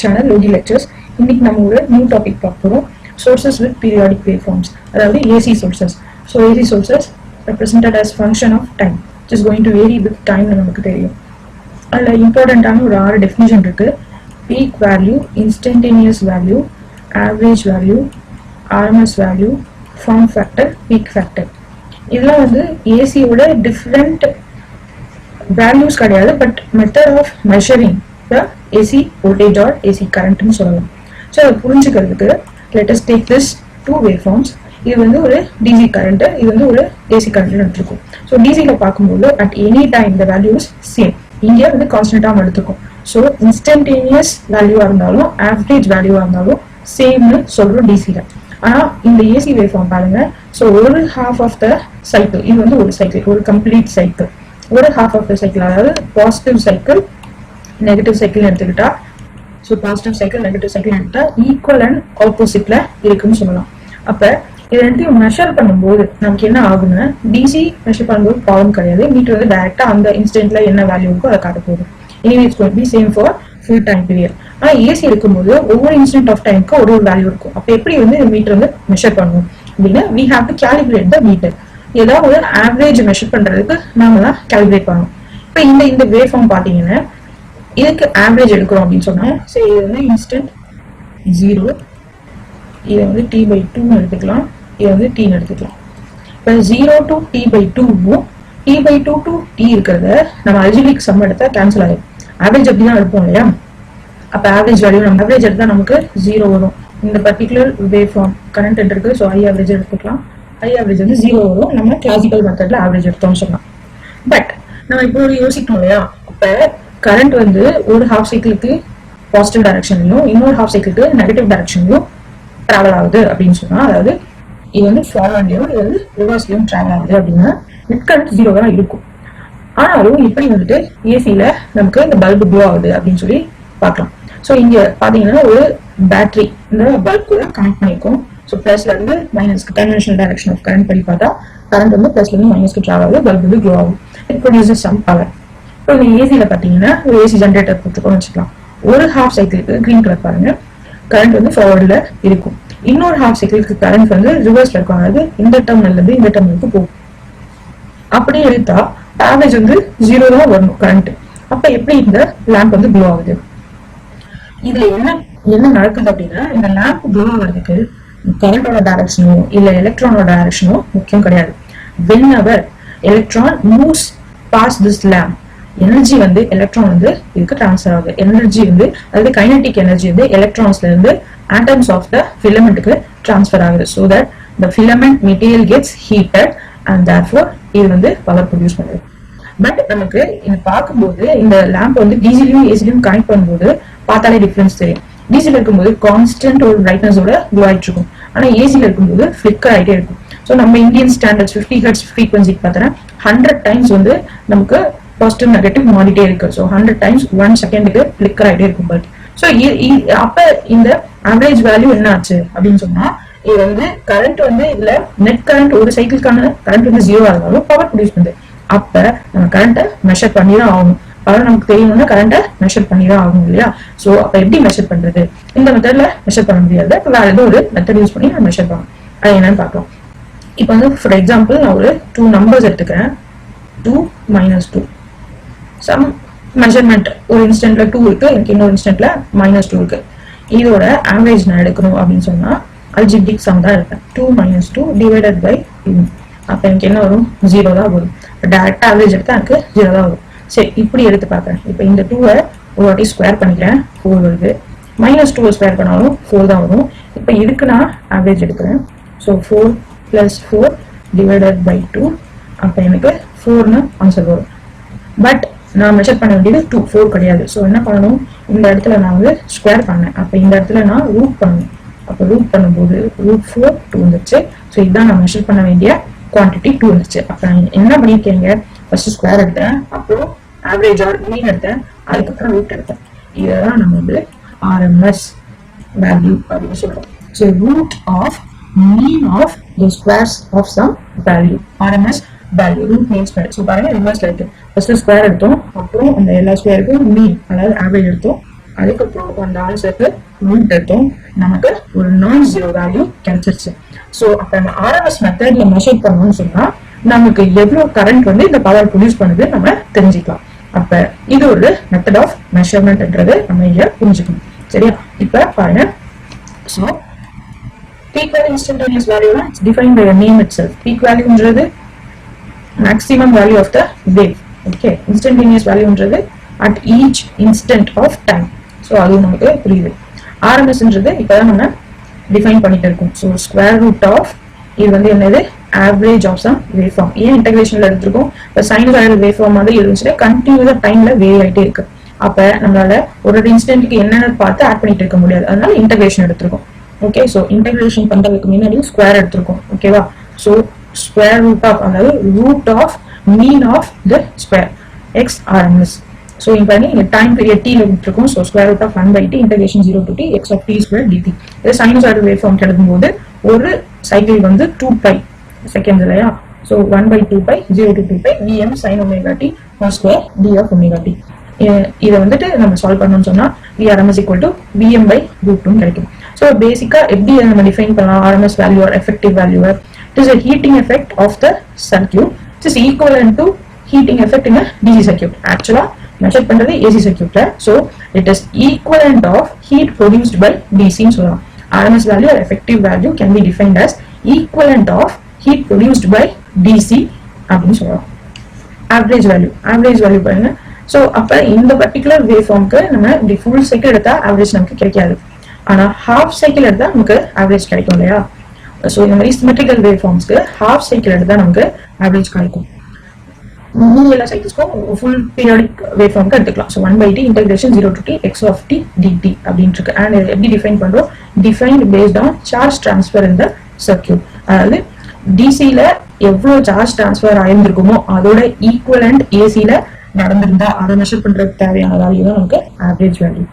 Channel Loki lectures. இன்னைக்கு நம்ம ஒரு நியூ டாபிக் பார்க்க போறோம். சோர்சஸ் வித் பீரியாடிக் வேவ்ஃபார்ம்ஸ், அதாவது AC sources. So AC sources represented as function of time, which is going to vary with time நமக்கு தெரியும். அதில் இம்பார்ட்டண்ட்டான ஒரு 6 டெஃபினிஷன் இருக்கு. Peak value, instantaneous value, average value, RMS value, form factor, peak factor. இதெல்லாம் வந்து ஏசியோட டிஃப்ரெண்ட் வேல்யூஸ் கிடையாது, but method of measuring the AC voltage or AC கரண்ட்னு சொல்லலாம். ஸோ அதை புரிஞ்சுக்கிறதுக்கு let us take this two waveforms. இது வந்து ஒரு டிசி கரண்ட், இது வந்து ஒரு ஏசி கரண்ட் எடுத்துருக்கும். ஸோ டிசியில் பார்க்கும்போது at any time the values same, இங்கே வந்து கான்ஸ்டன்டாக எடுத்துக்கும். ஸோ இன்ஸ்டன்டேனியஸ் வேல்யூவாக இருந்தாலும் ஆவரேஜ் வேல்யூவாக இருந்தாலும் சேம்னு சொல்கிறோம் டிசியில். ஆனால் இந்த ஏசி வேவ்ஃபார்ம் பாருங்க. ஸோ ஒரு ஹாஃப் ஆஃப் த சைக்கிள், இது வந்து ஒரு சைக்கிள், ஒரு கம்ப்ளீட் சைக்கிள். ஒரு ஹாஃப் ஆஃப் த சைக்கிள், அதாவது பாசிட்டிவ் சைக்கிள் நெகட்டிவ் சைக்கிள் எடுத்துக்கிட்டா, so positive cycle negative cycle எடுத்தா ஈக்குவல் அண்ட் ஆப்போசிட்ல இருக்குன்னு சொல்லலாம். அப்போ இது ரெண்டையும் மெஷர் பண்ணும்போது நமக்கு என்ன ஆகும்னா, டிசி மெஷர் பண்ணும்போது ப்ராப்ளம் கிடையாது. மீட்டர் வந்து டைரக்டா அந்த இன்ஸ்டன்ட்ல என்ன வேல்யூ இருக்கோ அதை காட்ட போகுது. Anyway it's going to be same for full time period. ஆனால் ஏசி இருக்கும்போது ஒவ்வொரு இன்ஸ்டன்ட் ஆஃப் டைமுக்கு ஒரு வேல்யூ இருக்கும். அப்போ எப்படி வந்து இந்த மீட்டர் வந்து மெஷர் பண்ணுவோம் அப்படின்னா, we have to calibrate the meter. ஏதாவது ஒரு ஆவரேஜ் மெஷர் பண்றதுக்கு நாம தான் கால்குலேட் பண்ணணும். இப்போ இந்த வேவ் ஃபார்ம் பார்த்தீங்கன்னா இதுக்கு ஆவரேஜ் எடுக்கிறோம் அப்படின்னு சொன்னா, சரி இது வந்து இன்ஸ்டன்ட் 0, இதை வந்து t/2 எடுத்துக்கலாம், இதை வந்து t எடுத்துக்கலாம். இப்போ 0 to t/2வும் t/2 to t இருக்கிறத நம்ம அல்ஜிபிரிக் சம் எடுத்தா கேன்சல் ஆகும். ஆவரேஜ் அப்படி தான் எடுப்போம் இல்லையா? அப்போ ஆவரேஜ் வேல்யூ நம்ம ஆவரேஜ் எடுத்தா நமக்கு 0 வரும். இந்த பர்டிகுலர் வேவ் ஃபார்ம் கரண்ட் இருக்கு, ஸோ ஐ ஆவரேஜ் எடுத்துக்கலாம். ஐ ஆவரேஜ் வந்து 0 வரும். நம்ம கிளாசிக்கல் மெத்தட்ல ஆவரேஜ் எடுத்தோம்னு சொல்லலாம். பட் நம்ம இப்போ ஒரு யோசிக்கணும் இல்லையா? அப்போ கரண்ட் வந்து ஒரு ஹாஃப் சைக்கிளுக்கு பாசிட்டிவ் டைரக்ஷன்லையும் இன்னொரு ஹாஃப் சைக்கிளுக்கு நெகட்டிவ் டைரக்ஷன்லையும் டிராவல் ஆகுது அப்படின்னு சொன்னா, அதாவது இது வந்து ஃபார்வர்ட்லையும் இது வந்து ரிவர்ஸ்லையும் டிராவல் ஆகுது அப்படின்னா நெட் கரண்ட் 0 தான் இருக்கும். ஆனாலும் இப்படி வந்துட்டு ஏசியில நமக்கு இந்த பல்பு ப்ளோ ஆகுது அப்படின்னு சொல்லி பார்க்கலாம். ஸோ இங்க பாத்தீங்கன்னா ஒரு பேட்டரி இந்த பல்ப் கூட கனெக்ட் பண்ணிருக்கோம். ஸோ பிளஸ்ல இருந்து மைனஸ்க்கு கன்வென்ஷனல் டைரக்ஷன் ஆஃப் கரண்ட் படி பார்த்தா கரண்ட் வந்து பிளஸ்ல இருந்து மைனஸ்க்கு டிராவல் ஆகுது, பல்ப் வந்து க்ளோ ஆகும். It produces some power. இப்போ இந்த ஏசியில பாத்தீங்கன்னா ஒரு ஏசி ஜென்ரேட்டர் போட்டுக்கோன்னு வச்சுக்கலாம். ஒரு ஹாஃப் சைக்கிளுக்கு கிரீன் கலர் பாருங்க, கரண்ட் வந்து ஃபார்வர்ட்ல இருக்கும். இன்னொரு ஹாஃப் சைக்கிளுக்கு கரண்ட் வந்து ரிவர்ஸ்ல இருக்கும், அதாவது இந்த டெர்மினல்ல இருந்து இந்த டெர்மினலுக்கு போகும். அப்படி எடுத்தா ஆவரேஜ் வந்து 0 தான் வரணும் கரண்ட். அப்ப எப்படி இந்த லேம்ப் வந்து க்ளோ ஆகுது? இதுல என்ன நடக்குது அப்படின்னா, இந்த லேம்ப் க்ளோ ஆகிறதுக்கு கரண்டோட டைரக்ஷனோ இல்ல எலக்ட்ரானோட டைரக்ஷனோ முக்கியம் கிடையாது. whenever electron moves past this lamp, energy வந்து எலக்ட்ரான் வந்து இதுக்கு டிரான்ஸ்ஃபர் ஆகுது. எனர்ஜி வந்து அதாவது கைனடிக் எனர்ஜி வந்து எலக்ட்ரான்ஸ்ல இருந்து ஆட்டம்ஸ் ஆஃப் த ஃபிலமெண்ட்டுக்கு டிரான்ஸ்ஃபர் ஆகுது. So that the filament material gets heated and therefore இது வந்து பவர் ப்ரொடியூஸ் பண்ணுது. பட் நமக்கு இது பார்க்கும்போது இந்த லேம்ப் வந்து டிசிலையும் ஏசிலையும் கனெக்ட் பண்ணும்போது பார்த்தாலே டிஃபரன்ஸ் தெரியும். டிசில இருக்கும்போது கான்ஸ்டன்ட் ஒரு பிரைட்னஸோட க்ளோ ஆயிட்டு இருக்கும், ஆனா ஏசில இருக்கும்போது ஃபிளிக்கர் ஆகிட்டே இருக்கும். ஸோ நம்ம இந்தியன் ஸ்டாண்டர்ட்ஸ் 50 ஹெர்ட்ஸ் ஃப்ரீக்வன்சிக்கு பார்த்தோன்னா 100 டைம்ஸ் வந்து நமக்கு பாசிட்டிவ் நெகட்டிவ் மாறிட்டே இருக்கு. ஸோ 100 டைம்ஸ் 1 செகண்டுக்கு ஃபிளிக்கர் ஆகிட்டே இருக்கும் பல்ப். ஸோ அப்ப இந்த ஆவரேஜ் வேல்யூ என்ன ஆச்சு அப்படின்னு சொன்னா, இது வந்து கரண்ட் வந்து இதுல நெட் கரண்ட் ஒரு சைக்கிளுக்கான கரண்ட் வந்து 0 இருந்தாலும் பவர் ப்ரொடியூஸ் பண்ணுது. அப்ப நம்ம கரண்ட்டை மெஷர் பண்ணி தான் ஆகணும். பவர் நமக்கு தெரியணும்னா கரண்ட்டை மெஷர் பண்ணி தான் ஆகணும் இல்லையா? ஸோ அப்ப எப்படி மெஷர் பண்றது? இந்த மெத்தட்ல மெஷர் பண்ண முடியாது, வேற ஏதோ ஒரு மெத்தட் யூஸ் பண்ணி நம்ம மெஷர் பண்ணணும். அது என்னன்னு பார்க்கலாம். இப்போ வந்து ஃபார் எக்ஸாம்பிள் நான் ஒரு 2 நம்பர்ஸ் எடுத்துக்கிறேன். 2 - 2 சம் மெஷர்மெண்ட். ஒரு இன்ஸ்டன்ட்ல 2 இருக்கு, எனக்கு இன்னொரு இன்ஸ்டன்ட்ல -2 இருக்கு. இதோட ஆவரேஜ் நான் எடுக்கணும் அப்படின்னு சொன்னா அல்ஜிப்ரிக் சம் தான் எடுப்பேன். 2 - 2 டிவைடட் பை 2. அப்ப எனக்கு என்ன வரும்? 0 தான் வரும். டைரக்டா ஆவரேஜ் எடுத்தா எனக்கு 0 தான் வரும். சரி, இப்படி எடுத்து பார்க்கறேன். இப்போ இந்த 2-ஐ ஒரு வாட்டி ஸ்கொயர் பண்ணிக்கிறேன், 4 வருது. -2 ஸ்கொயர் பண்ணாலும் 4 தான் வரும். இப்போ இதுக்கு நான் ஆவரேஜ் எடுக்கிறேன். So 4 + 4 divided by 2. அப்போ எனக்கு 4னு ஆன்சர் வரும். பட் நான் மெஷர் பண்ண வேண்டியது 2, 4 கிடையாது. ஸோ என்ன பண்ணணும்? இந்த இடத்துல நான் வந்து ஸ்கொயர் பண்ணேன். அப்போ இந்த இடத்துல நான் ரூட் பண்ணணும். அப்போ ரூட் பண்ணும்போது √4 2 வந்துச்சு. ஸோ இதுதான் நான் மெஷர் பண்ண வேண்டிய குவான்டிட்டி 2 வந்துச்சு. அப்போ நான் என்ன பண்ணியிருக்கீங்க? ஃபர்ஸ்ட் ஸ்கொயர் எடுத்தேன், அப்புறம் ஆவரேஜ் ஆர் மீன் எடுத்தேன், அதுக்கப்புறம் ரூட் எடுத்தேன். இதெல்லாம் நம்ம வந்து ஆர்எம்எஸ் வேல்யூ அப்படின்னு சொல்றோம். So root of mean of the squares of some value, RMS value. Root mean square. So பாருங்க ரிவர்ஸ்ல இருக்கு. ஃபர்ஸ்ட் ஸ்கொயர் எடுத்தோம், அப்புறம் அந்த எல்லா ஸ்கொயருக்கும் மீன் அதாவது ஆவரேஜ் எடுத்தோம், அதுக்கப்புறம் அந்த ஆன்சருக்கு ரூட் எடுத்தோம், நமக்கு ஒரு நான் ஜீரோ வேல்யூ கிடைச்சிருச்சு. ஸோ அப்ப நம்ம ஆர்எம்எஸ் மெத்தட்ல மெஷர் பண்ணோம்னு சொன்னா நமக்கு எவ்வளவு கரண்ட் வந்து இந்த பவர் ப்ரொடியூஸ் பண்ணுது நம்ம தெரிஞ்சுக்கலாம். அப்ப இது ஒரு மெத்தட் ஆஃப் மெஷர்மெண்ட்ன்றது நம்ம இங்க புரிஞ்சுக்கணும். சரியா? இப்ப பாருங்க. So peak value instantaneous value is defined by the name itself. Peak value ன்றது maximum value of the wave. Okay, instantaneous value ன்றது at each instant of time. So அது நமக்கு புரியுது. RMS ன்றது இப்பதான் நம்ம டிஃபைன் பண்ணிட்டு இருக்கோம். So square root of இது வந்து என்னது average of some waveform. ஏன் இன்டகிரேஷன்ல எடுத்துருக்கோம்? இப்போ சைனசாய்டல் வேவ்ஃபார்ம் வந்து இருந்துச்சுன்னா கண்டினியூஸா டைம்ல வேரி ஆயிட்டே இருக்கு. அப்ப நம்மளால ஒரு இன்ஸ்டன்ட்க்கு என்னென்ன பார்த்து ஆட் பண்ணிட்டு இருக்க முடியாது, அதனால இன்டகிரேஷன் எடுத்திருக்கோம். ஓகே, ஸோ இன்டகிரேஷன் பண்றதுக்கு முன்னாடி ஸ்கொயர் எடுத்திருக்கோம். ஓகேவா? ஸோ ஸ்கொயர் ரூட் ஆஃப், அதாவது root of mean of the square X RMS. So இங்க இங்க டைம் பீரியட் டி எடுத்திருக்கோம். So square root of 1/t integration 0 to t x of t square dt. இது sinusoidal wave form கிடைக்கும் போது ஒரு cycle வந்து 2π seconds இல்லையா? So 1/2π 0 to 2π vm sin omega t square d of omega t. இதை வந்துட்டு நம்ம சால்வ் பண்ணணும்னு சொன்னா VRMS equal to vm/√2 கிடைக்கும். ஸோ பேசிக்கா எப்படி நம்ம டிஃபைன் பண்ணலாம் RMS வேல்யூ ஆர் எஃபெக்டிவ் வேல்யூவை? It is a heating effect of the circuit. It is equivalent to heating effect in a DC circuit. ஆக்சுவலா மெஷர் பண்றது AC circuitல. So it is equivalent of heat produced by DC ன்னு சொல்லலாம். RMS value or effective value can be defined as equivalent of heat produced by DC அப்படின்னு சொல்லலாம். Average value பாருங்க. So அப்ப இந்த பர்டிகுலர் வேவ் ஃபார்முக்கு நம்ம இப்படி ஃபுல் சைக்கிள் எடுத்தா ஆவரேஜ் நமக்கு கிடைக்காது, ஆனா ஹாஃப் சைக்கிள் எடுத்தா நமக்கு ஆவரேஜ் கிடைக்கும் இல்லையா? ஸோ இந்த மாதிரி சிமெட்ரிக்கல் வேவ் ஃபார்ம்ஸ்க்கு ஹாஃப் சைக்கிள் எடுத்தா நமக்கு ஆவரேஜ் கிடைக்கும். மீதி எல்லா சைக்கிள்ஸ்க்கும் ஃபுல் பீரியாடிக் வேவ் ஃபார்முக்கு எடுத்துக்கலாம். So 1/t integration 0 to t x of t dt அப்படின்னு இருக்கு. அண்ட் எப்படி டிஃபைன் பண்றோம்? Defined based on charge transfer in the circuit. அதாவது டிசில எவ்வளவு சார்ஜ் டிரான்ஸ்ஃபர் ஆயிருந்திருக்குமோ அதோட ஈக்குவலண்ட் ஏசில நடந்திருந்தா அதை மெஷர் பண்றதுக்கு தேவையான வேல்யூ தான் நமக்கு ஆவரேஜ் வேல்யூ.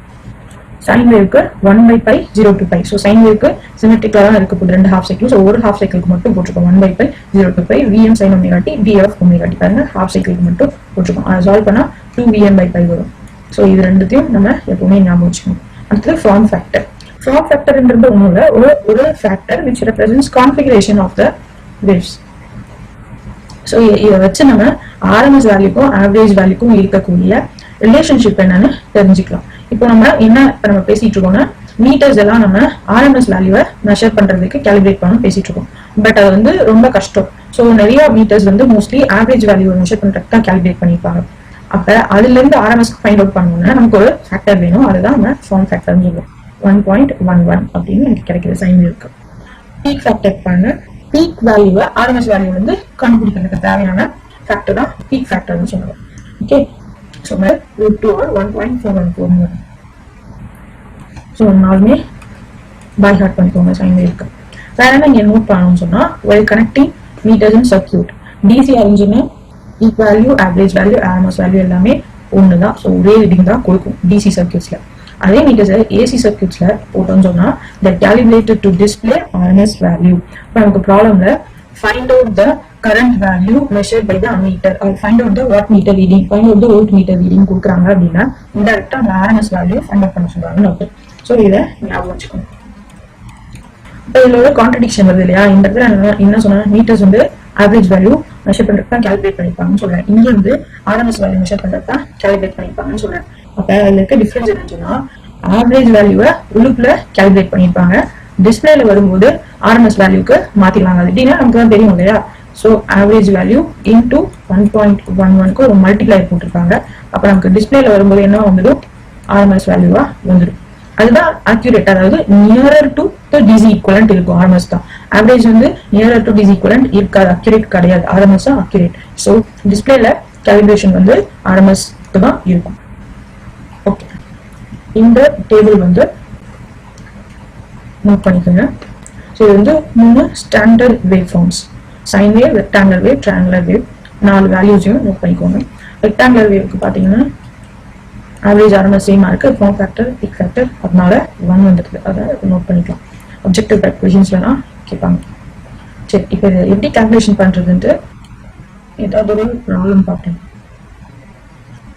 சைன் வேவ்க்கு 1/π 0 to π. ஸோ சைன் வேவ்க்கு சிமெட்ரிக்கலா தான் இருக்க போகுது, 2 ஹாஃப் சைக்கிள். ஸோ ஒரு ஹாஃப் சைக்கிளுக்கு மட்டும் போட்டிருக்கோம் 1/π 0 to π vm sin omega t d of omega t. பாருங்க, ஹாஃப் சைக்கிளுக்கு மட்டும் போட்டிருக்கோம். அதை சால்வ் பண்ணா 2vm/π வரும். ஸோ இது ரெண்டுத்தையும் நம்ம எப்பவுமே ஞாபகம் வச்சுக்கணும். அடுத்தது ஃபார்ம் ஃபேக்டர். ஃபார்ம் ஃபேக்டர்ன்றது ஒன்றும் இல்லை, ஒரு factor which represents configuration of the waves. So இதை வச்சு நம்ம ஆர்எம்எஸ் வேல்யூக்கும் ஆவரேஜ் வேல்யூக்கும் இருக்கக்கூடிய ரிலேஷன்ஷிப் என்னன்னு தெரிஞ்சுக்கலாம். இப்போ நம்ம பேசிட்டு இருக்கோம்னா மீட்டர்ஸ் எல்லாம் நம்ம ஆர்எம்எஸ் வேல்யூவை மெஷர் பண்றதுக்கு கேலிபிரேட் பண்ண பேசிட்டு இருக்கோம். பட் அது வந்து ரொம்ப கஷ்டம். ஸோ நிறைய மீட்டர்ஸ் வந்து மோஸ்ட்லி ஆவரேஜ் வேல்யூவை மெஷர் பண்றதுக்கு தான் கேலிபிரேட் பண்ணிருப்பாங்க. அப்ப அதுல இருந்து ஆர்எம்எஸ் ஃபைண்ட் அவுட் பண்ணணும்னா நமக்கு ஒரு ஃபேக்டர் வேணும், அதுதான் நம்ம ஃபார்ம் ஃபேக்டர்னு சொல்லுவோம். 1.11 அப்படின்னு எனக்கு கிடைக்கிற சைன் இருக்கு. பீக் ஃபேக்டர் பாருங்க, பீக் வேல்யூவை ஆர்எம்எஸ் வேல்யூ வந்து கண்டுபிடிக்கிறதுக்கு தேவையான ஃபேக்டர் தான் பீக் ஃபேக்டர்னு சொல்லுவோம். Okay, so √2 or 1.414. ஸோ நாலுமே பை ஹார்ட் பண்ணிக்கோங்க சைன் இருக்கு. வேற என்ன இங்கே நோட் பண்ணணும்னு சொன்னா, well connecting meters in circuit DC அரேஞ்சுன்னு peak value, average value, RMS value எல்லாமே ஒன்று தான். ஸோ ஒரே ரீடிங் தான் கொடுக்கும் டிசி சர்க்யூட்ஸ்ல. அதே மீட்டர்ஸ் ஏசி சர்க்யூட்ஸ்ல போட்டோம்னு சொன்னா that calibrated to display RMS value. இப்போ நமக்கு ப்ராப்ளம்ல find out the current value measured by the ammeter or find out the watt meter reading, find out the voltmeter reading கொடுக்குறாங்க அப்படின்னா இன்டெரக்டா அந்த RMS வேல்யூ ஃபைண்ட் அவுட் பண்ண சொல்றாங்கன்னு அர்த்தம். So இதை ஞாபகம் வச்சுக்கணும். இப்போ இதுல ஒரு கான்ட்ரடிக்ஷன் வருது இல்லையா? இந்த இடத்துல என்ன சொன்னா மீட்டர்ஸ் வந்து ஆவரேஜ் வேல்யூ மெஷர் பண்றதுக்கு தான் கேல்குலேட் பண்ணிருப்பாங்கன்னு சொல்றேன். இங்க வந்து RMS வேல்யூ மெஷர் பண்றதுக்கு தான் கேல்குலேட் பண்ணிருப்பாங்கன்னு சொல்றேன். அப்ப அதுல இருக்க டிஃபரன்ஸ் என்னன்னு சொன்னா ஆவரேஜ் வேல்யூவை உள்ளுக்குள்ள கேல்குலேட் பண்ணிருப்பாங்க, டிஸ்பிளேல வரும்போது RMS வேல்யூக்கு மாத்திடுவாங்க. அது எப்படின்னா நமக்கு தான் தெரியும் இல்லையா? ஸோ ஆவரேஜ் வேல்யூ இன்டூ 1.11க்கு ஒரு மல்டிப்ளையர் போட்டிருப்பாங்க. அப்போ நமக்கு டிஸ்பிளேல வரும்போது என்ன வந்துடும்? RMS வேல்யூவா வந்துடும். அதுதான் அக்யூரேட், அதாவது nearer to the DC equivalent இருக்கும். RMS தான். ஆவரேஜ் வந்து நியரர் டு டிசி ஈக்குவலண்ட் இருக்காது, அக்யூரேட் கிடையாது. RMS தான் அக்யூரேட். ஸோ டிஸ்பிளேல கேலிபிரேஷன் வந்து RMSக்கு தான் இருக்கும். ஓகே, இந்த டேபிள் வந்து நோட் பண்ணிக்கோங்க. ஸோ இது வந்து 3 standard wave forms: sine wave, rectangular wave, triangular wave. 4 வேல்யூஸையும் நோட் பண்ணிக்கோங்க. ரெக்டாங்குலர் வேவ்க்கு பார்த்தீங்கன்னா ஆவரேஜ் RMS சேமா இருக்கு, ஃபார்ம் ஃபேக்டர், பீக் ஃபேக்டர், அதனால 1 வந்துருக்கு. அதை நோட் பண்ணிக்கலாம். ஆப்ஜெக்டிவ் டைப் கொஷின்ஸ்லாம் கேட்பாங்க. சரி, இப்போ இது எப்படி கால்குலேஷன் பண்றதுன்ட்டு ஏதாவது ஒரு ப்ராப்ளம் பார்ப்போம்.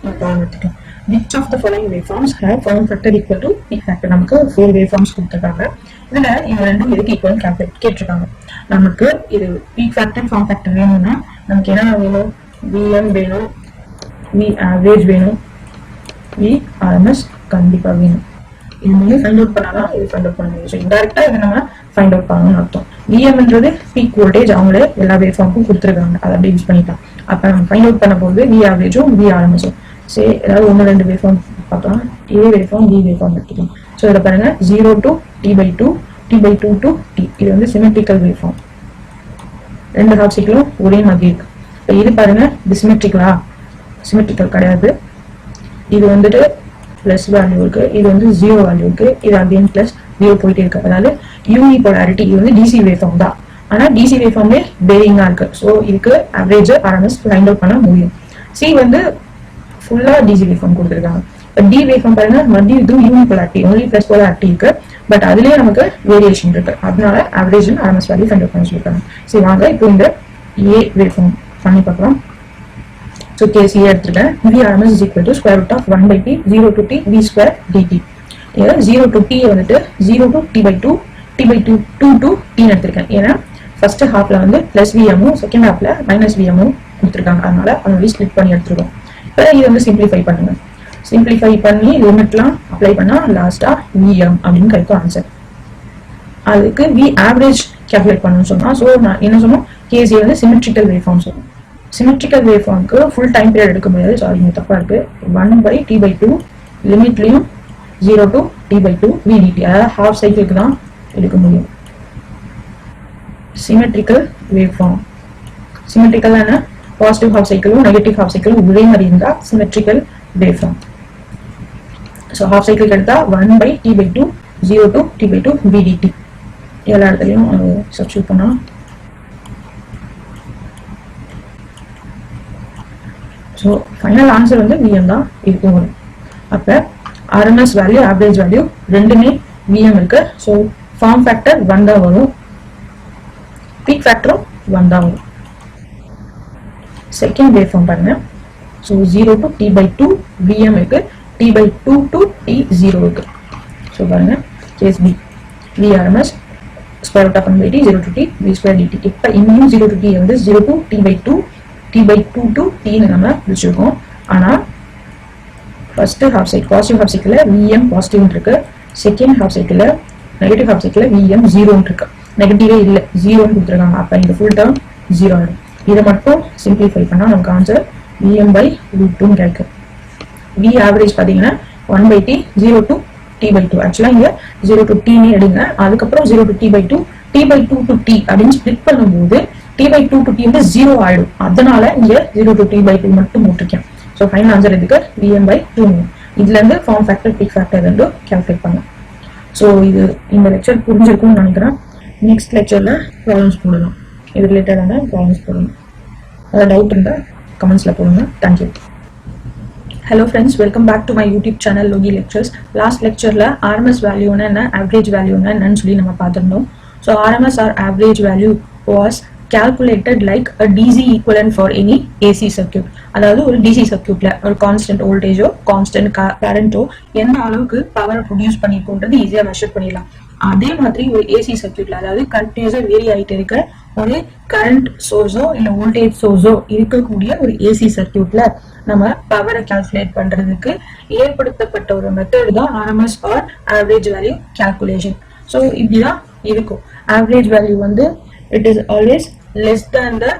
எடுத்துக்கலாம். which of the following waveforms have form factor equal to peak factor? நமக்கு 4 waveforms கொடுத்திருக்காங்க. இதுல இவங்க ரெண்டும் எதுக்கு ஈக்குவல் கேட்டிருக்காங்க. நமக்கு இது பீக் ஃபேக்டர் ஃபார்ம் ஃபேக்டர் வேணும்னா நமக்கு என்ன வேணும்? Vm வேணும், V average வேணும், V RMS கண்டிப்பா வேணும். இது மூணு ஃபைண்ட் அவுட் பண்ணாதான் இது ஃபைண்ட் அவுட் பண்ண முடியும். ஸோ இன்டெரக்டா இதை நம்ம ஃபைண்ட் அவுட் பண்ணணும்னு அர்த்தம். Vmன்றது பீக் வோல்டேஜ் அவங்களே எல்லா வேவ் ஃபார்முக்கும் கொடுத்துருக்காங்க, அதை அப்படியே யூஸ் பண்ணிக்கலாம். அப்ப நம்ம ஃபைண்ட் அவுட் பண்ண போது V ஆவரேஜும் V RMSும் சரி ஏதாவது ஒன்று ரெண்டு வேவ் ஃபார்ம் பார்க்கலாம். A wave form B wave form எடுத்துக்கலாம். ஸோ இதில் பாருங்க 0 to T/2 T/2 to T, இது வந்து சிமெட்ரிக்கல் வேவ் ஃபார்ம். ரெண்டு ஹாஃப் சைக்கிளும் ஒரே மாதிரி இருக்கு. இப்போ இது பாருங்க இது சிமெட்ரிக்கலா? சிமெட்ரிக்கல் கிடையாது. இது வந்துட்டு பிளஸ் வேல்யூ இருக்கு, இது வந்து 0 வேல்யூ இருக்கு, இது அகைன் பிளஸ் 0 போயிட்டே இருக்கு. அதாவது யூனிபோலாரிட்டி. இது வந்து டிசி வேவ் ஃபார்ம் தான், ஆனா டிசி வேவ் ஃபார்ம்லே வேரிங்கா இருக்கு. ஸோ இதுக்கு ஆவரேஜ் RMS ஃபைண்ட் அவுட் பண்ண முடியும். சி வந்து ஃபுல்லா டிசி வேவ் ஃபார்ம் கொடுத்துருக்காங்க. டி வேவ் ஃபார்ம் பாருங்க மத்திய இது யூனிபோலாரிட்டி, ஒன்லி பிளஸ் போலாரிட்டி இருக்கு, பட் அதுலயே நமக்கு வேரியேஷன் இருக்கு. அதனால average RMS value find out பண்ண சொல்லிருக்காங்க. சரி வாங்க இப்போ இந்த ஏ வேவ் ஃபார்ம் பண்ணி பார்க்கலாம். So case here எடுத்துட்டேன். V RMS is equal to square root of 1 by t 0 to t v square dt. here 0 to t வந்துட்டு 0 to t/2 t/2 2 to t எடுத்துருக்கேன். ஏன்னா ஃபர்ஸ்ட் ஹாஃப்ல வந்து பிளஸ் விஎம்மும் செகண்ட் ஹாஃப்ல minus விஎம்மும் கொடுத்துருக்காங்க, அதனால அவங்க ஸ்பிளிட் பண்ணி எடுத்துருக்கோம். இப்போ இது வந்து சிம்பிளிஃபை பண்ணுங்க. சிம்பிளிஃபை பண்ணி லிமிட்லாம் அப்ளை பண்ணா லாஸ்டா விஎம் அப்படின்னு கிடைக்கும் ஆன்சர். அதுக்கு V ஆவரேஜ் கால்குலேட் பண்ணணும்னு சொன்னா, ஸோ நான் என்ன சொன்னோம், கேசி வந்து சிமெட்ரிக்கல் வேவ் ஃபார்ம் சொன்னோம். சிமெட்ரிக்கல் வேவ் ஃபார்முக்கு ஃபுல் டைம் பீரியட் எடுக்க முடியாது. சாரி இங்க தப்பா இருக்கு. 1 by t/2 லிமிட்லயும் 0 to t/2 vdt, அதாவது ஹாஃப் சைக்கிளுக்கு தான் எடுக்க முடியும். Symmetrical wave form. சிமெட்ரிக்கல் என்ன? பாசிட்டிவ் ஹாஃப் சைக்கிளும் நெகட்டிவ் ஹாஃப் சைக்கிளும் ஒரே மாதிரி இருந்தா symmetrical wave form. So half சைக்கிளுக்கு எடுத்தா 1 by t/2 0 to t/2 vdt. எல்லா இடத்துலையும் சப்ஸ்டியூட் பண்ணா ஸோ ஃபைனல் ஆன்சர் வந்து விஎம் தான் இருக்கும் வரும். அப்போ RMS வேல்யூ ஆவரேஜ் வேல்யூ ரெண்டுமே விஎம் இருக்கு. ஸோ ஃபார்ம் ஃபேக்டர் 1 தான் வரும், பீக் ஃபேக்டரும் 1 தான் வரும். செகண்ட் வேவ் ஃபார்ம் பாருங்க. ஸோ 0 to t/2 விஎம் இருக்கு, t/2 to t 0 இருக்கு. ஸோ பாருங்க case B V RMS square root of 1 by t 0 to t v square dt. இப்போ இன்னும் 0 to t வந்து 0 to t/2 t/2 to t நம்ம பிரிச்சிருக்கோம். ஆனா first half cycle positive half சைக்கிள்ல Vm positive இருக்கு, second half சைக்கிள்ல negative half சைக்கிள்ல Vm 0 இருக்கு, நெகட்டிவே இல்ல 0 கொடுத்துருக்காங்க. அப்ப இந்த ஃபுல் டேர்ம் 0 ஆயிடும். இதை மட்டும் சிம்பிளிஃபை பண்ணா நமக்கு ஆன்சர் Vm/√2 கிடைக்கும். V ஆவரேஜ் பாத்தீங்கன்னா 1 by t 0 to t/2. ஆக்சுவலா இங்க 0 to t னே எடுங்க, அதுக்கப்புறம் 0 to t/2 t/2 to t அப்படின்னு ஸ்பிளிட் பண்ணும்போது t/2 to t வந்து 0 ஆயிடும். அதனால இங்க 0 to t/2 மட்டும் போட்டிருக்கேன். ஸோ ஃபைனல் ஆன்சர் இதுக்கு Vm/2. இதுல இருந்து ஃபார்ம் ஃபேக்டர் பீக் ஃபேக்டர் ரெண்டும் கால்குலேட் பண்ணலாம். ஸோ இது இந்த லெக்சர் புரிஞ்சிருக்கும்னு நினைக்கிறேன். நெக்ஸ்ட் லெக்சர்ல ப்ராப்ளம்ஸ் போடலாம், இது ரிலேட்டடான ப்ராப்ளம்ஸ் போடணும். அதாவது டவுட் இருந்தால் கமெண்ட்ஸ்ல போடுங்க. Thank you. Hello friends, welcome back to my YouTube channel Logi Lectures. Last lectureல RMS value என்ன, average value என்னன்னு சொல்லி நம்ம பார்த்திருந்தோம். So RMS or average value was calculated like a DC equivalent for any AC circuit. அதாவது ஒரு DC சர்க்யூட்ல ஒரு constant வோல்டேஜோ constant கரண்டோ எந்த அளவுக்கு பவரை ப்ரொடியூஸ் பண்ணிருக்கோன்றது ஈஸியா மெஷர் பண்ணிடலாம். அதே மாதிரி ஒரு ஏசி சர்க்யூட்ல அதாவது கண்டினியூஸா வேரி ஆகிட்டு இருக்க ஒரு கரண்ட் சோர்ஸோ இல்ல வோல்டேஜ் சோர்ஸோ இருக்கக்கூடிய ஒரு ஏசி சர்க்யூட்ல நம்ம பவரை கால்குலேட் பண்றதுக்கு ஏற்படுத்தப்பட்ட ஒரு மெத்தட் தான் RMS or average value calculation. So இப்படிதான் இருக்கும். ஆவரேஜ் வேல்யூ வந்து it is always less than the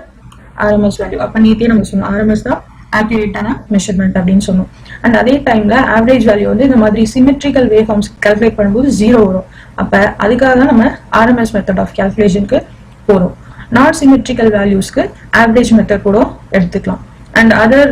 RMS value. அப்ப நேத்தே நம்ம சொன்னோம் RMS தான் ஆக்யூரேட்டான மெஷர்மெண்ட் அப்படின்னு சொன்னோம். அண்ட் அதே டைம்ல ஆவரேஜ் வேல்யூ வந்து இந்த மாதிரி சிமெட்ரிக்கல் வேவ் ஃபார்ம்ஸ் கால்குலேட் பண்ணும்போது 0 வரும். அப்ப அதுக்காக தான் நம்ம RMS மெத்தட் ஆஃப் கால்குலேஷனுக்கு போறோம். நாட் சிமெட்ரிக்கல் வேல்யூஸ்க்கு ஆவரேஜ் மெத்தட் கூட எடுத்துக்கலாம். அண்ட் அதர்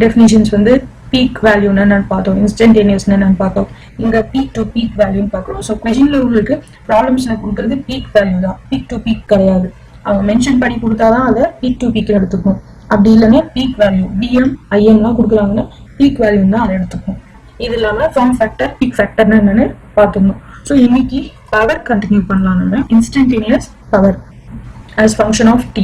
டெஃபினிஷன்ஸ் வந்து பீக் வேல்யூ என்னன்னு பார்த்தோம், இன்ஸ்டன்டேனியஸ் என்னன்னு பார்த்தோம், இங்க பீக் டு பீக் வேல்யூன்னு பார்க்கறோம். ஸோ கொஸ்டின்ல உங்களுக்கு ப்ராப்ளம்ஸ்ல கொடுக்கறது பீக் வேல்யூ தான், பீக் டு பீக் கிடையாது. அவங்க மென்ஷன் பண்ணி கொடுத்தாதான் அதை பீக் டு பீக் எடுத்துக்கணும். அப்படி இல்லைன்னா பீக் வேல்யூ Vm Im கொடுக்கலாங்கன்னா பீக் வேல்யூ தான் அதை எடுத்துக்கணும். இது இல்லாம ஃபார்ம் ஃபேக்டர் பீக் ஃபேக்டர்னு என்னன்னு பார்த்துக்கணும். ஸோ இன்னைக்கு பவர் கண்டினியூ பண்ணலாம். நம்ம instantaneous power as function of t,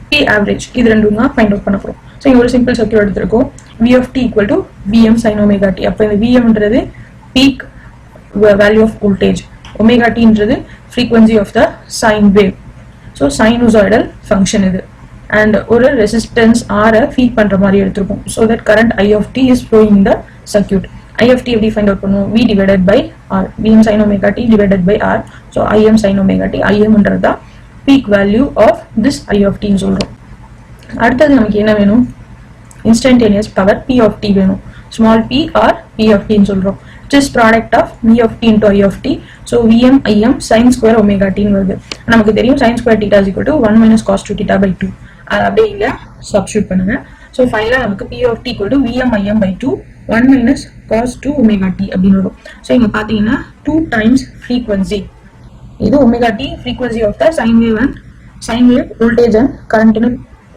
p average இது ரெண்டும் தான் ஃபைண்ட் அவுட் பண்ண போறோம். ஸோ இங்க ஒரு சிம்பிள் சர்க்யூட் எடுத்திருக்கோம். V of t equal to Vm sin omega t. அப்போ இந்த Vm என்றது peak value of voltage, omega t என்றது frequency of the sine wave. So sinusoidal function இது. And ஒரு resistance R feed பண்ற மாதிரி எடுத்துருக்கும். So that current I of t is flowing in the circuit. I of t எப்படி find out பண்ணுவோம்? V divided by R. Vm sin omega t divided by R. So Im sin omega t. Im என்றது தான் peak value of this I of t ன்னு சொல்றோம். அடுத்தது நமக்கு என்ன வேணும்? Instantaneous power P of t வேணும். Small p or P of t ன்னு சொல்றோம். It is product of V of t into I of t. So Vm Im sin square omega t ன்னு வருது. நமக்கு தெரியும் sin square theta is equal to 1 minus cos 2 theta by 2. அது அப்படியே இங்க substitute பண்ணுங்க. So ஃபைனலா நமக்கு P of t equal to Vm Im by 2 1 minus cos 2 omega t அப்படின்னு வரும். So இங்க பாத்தீங்கன்னா 2 times frequency. இது omega t frequency of the sine wave and sine wave voltage and current ன்னு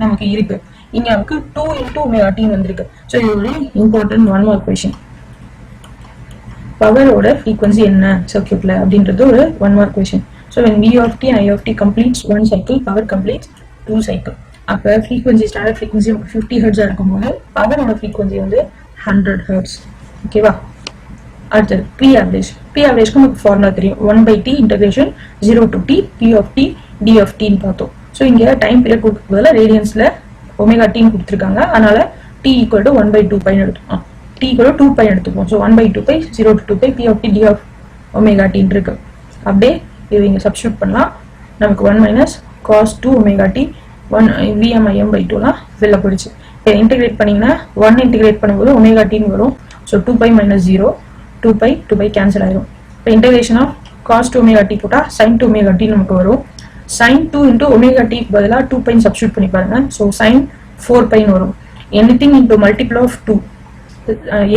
நமக்கு இருக்கு. இங்க நமக்கு 2 into omega t வந்திருக்கு. So இது ஒரு important one more question. பவரோட frequency என்ன சர்க்யூட்ல அப்படின்றது ஒரு one more question. So when V of t and I of t completes one cycle, power completes two cycle. அப்ப frequency standard frequency 50 Hz இருக்கும்போது பவரோட frequency வந்து 100 Hz. ஓகேவா? அடுத்து P average நமக்கு formula தெரியும். 1/t integration 0 to t P of t d of t ன்னு பார்த்தோம். So இங்க டைம் பீரியட் கொடுக்குறதுல ரேடியன்ஸ்ல ஒமேகா t கொடுத்துருக்காங்க. அதனால t equal to 1/2 பை எடுத்துப்போம். t equal to 2 பை எடுத்துப்போம். So 1/2 pi 0 to 2 pi P of t d of omega t இருக்கு. அப்படியே இது இங்க சப்ஸ்டிட்யூட் பண்ணலாம். நமக்கு 1 minus cos 2 omega t 1 Vm Im by 2 லாம் வெளில போயிடுச்சு. இப்போ இன்டெகிரேட் பண்ணீங்கன்னா 1 இன்டெகிரேட் பண்ணும்போது ஒமேகா t வரும். So 2 pi minus 0 2 pi cancel ஆயிரும். இப்போ integration of cos 2 omega t போட்டா sin 2 omega t நமக்கு வரும். sin 2 into omega t பதிலா 2 பை சப்ஸ்டிட்யூட் பண்ணி பாருங்க. ஸோ sin 4 பை வரும். Anything into multiple of 2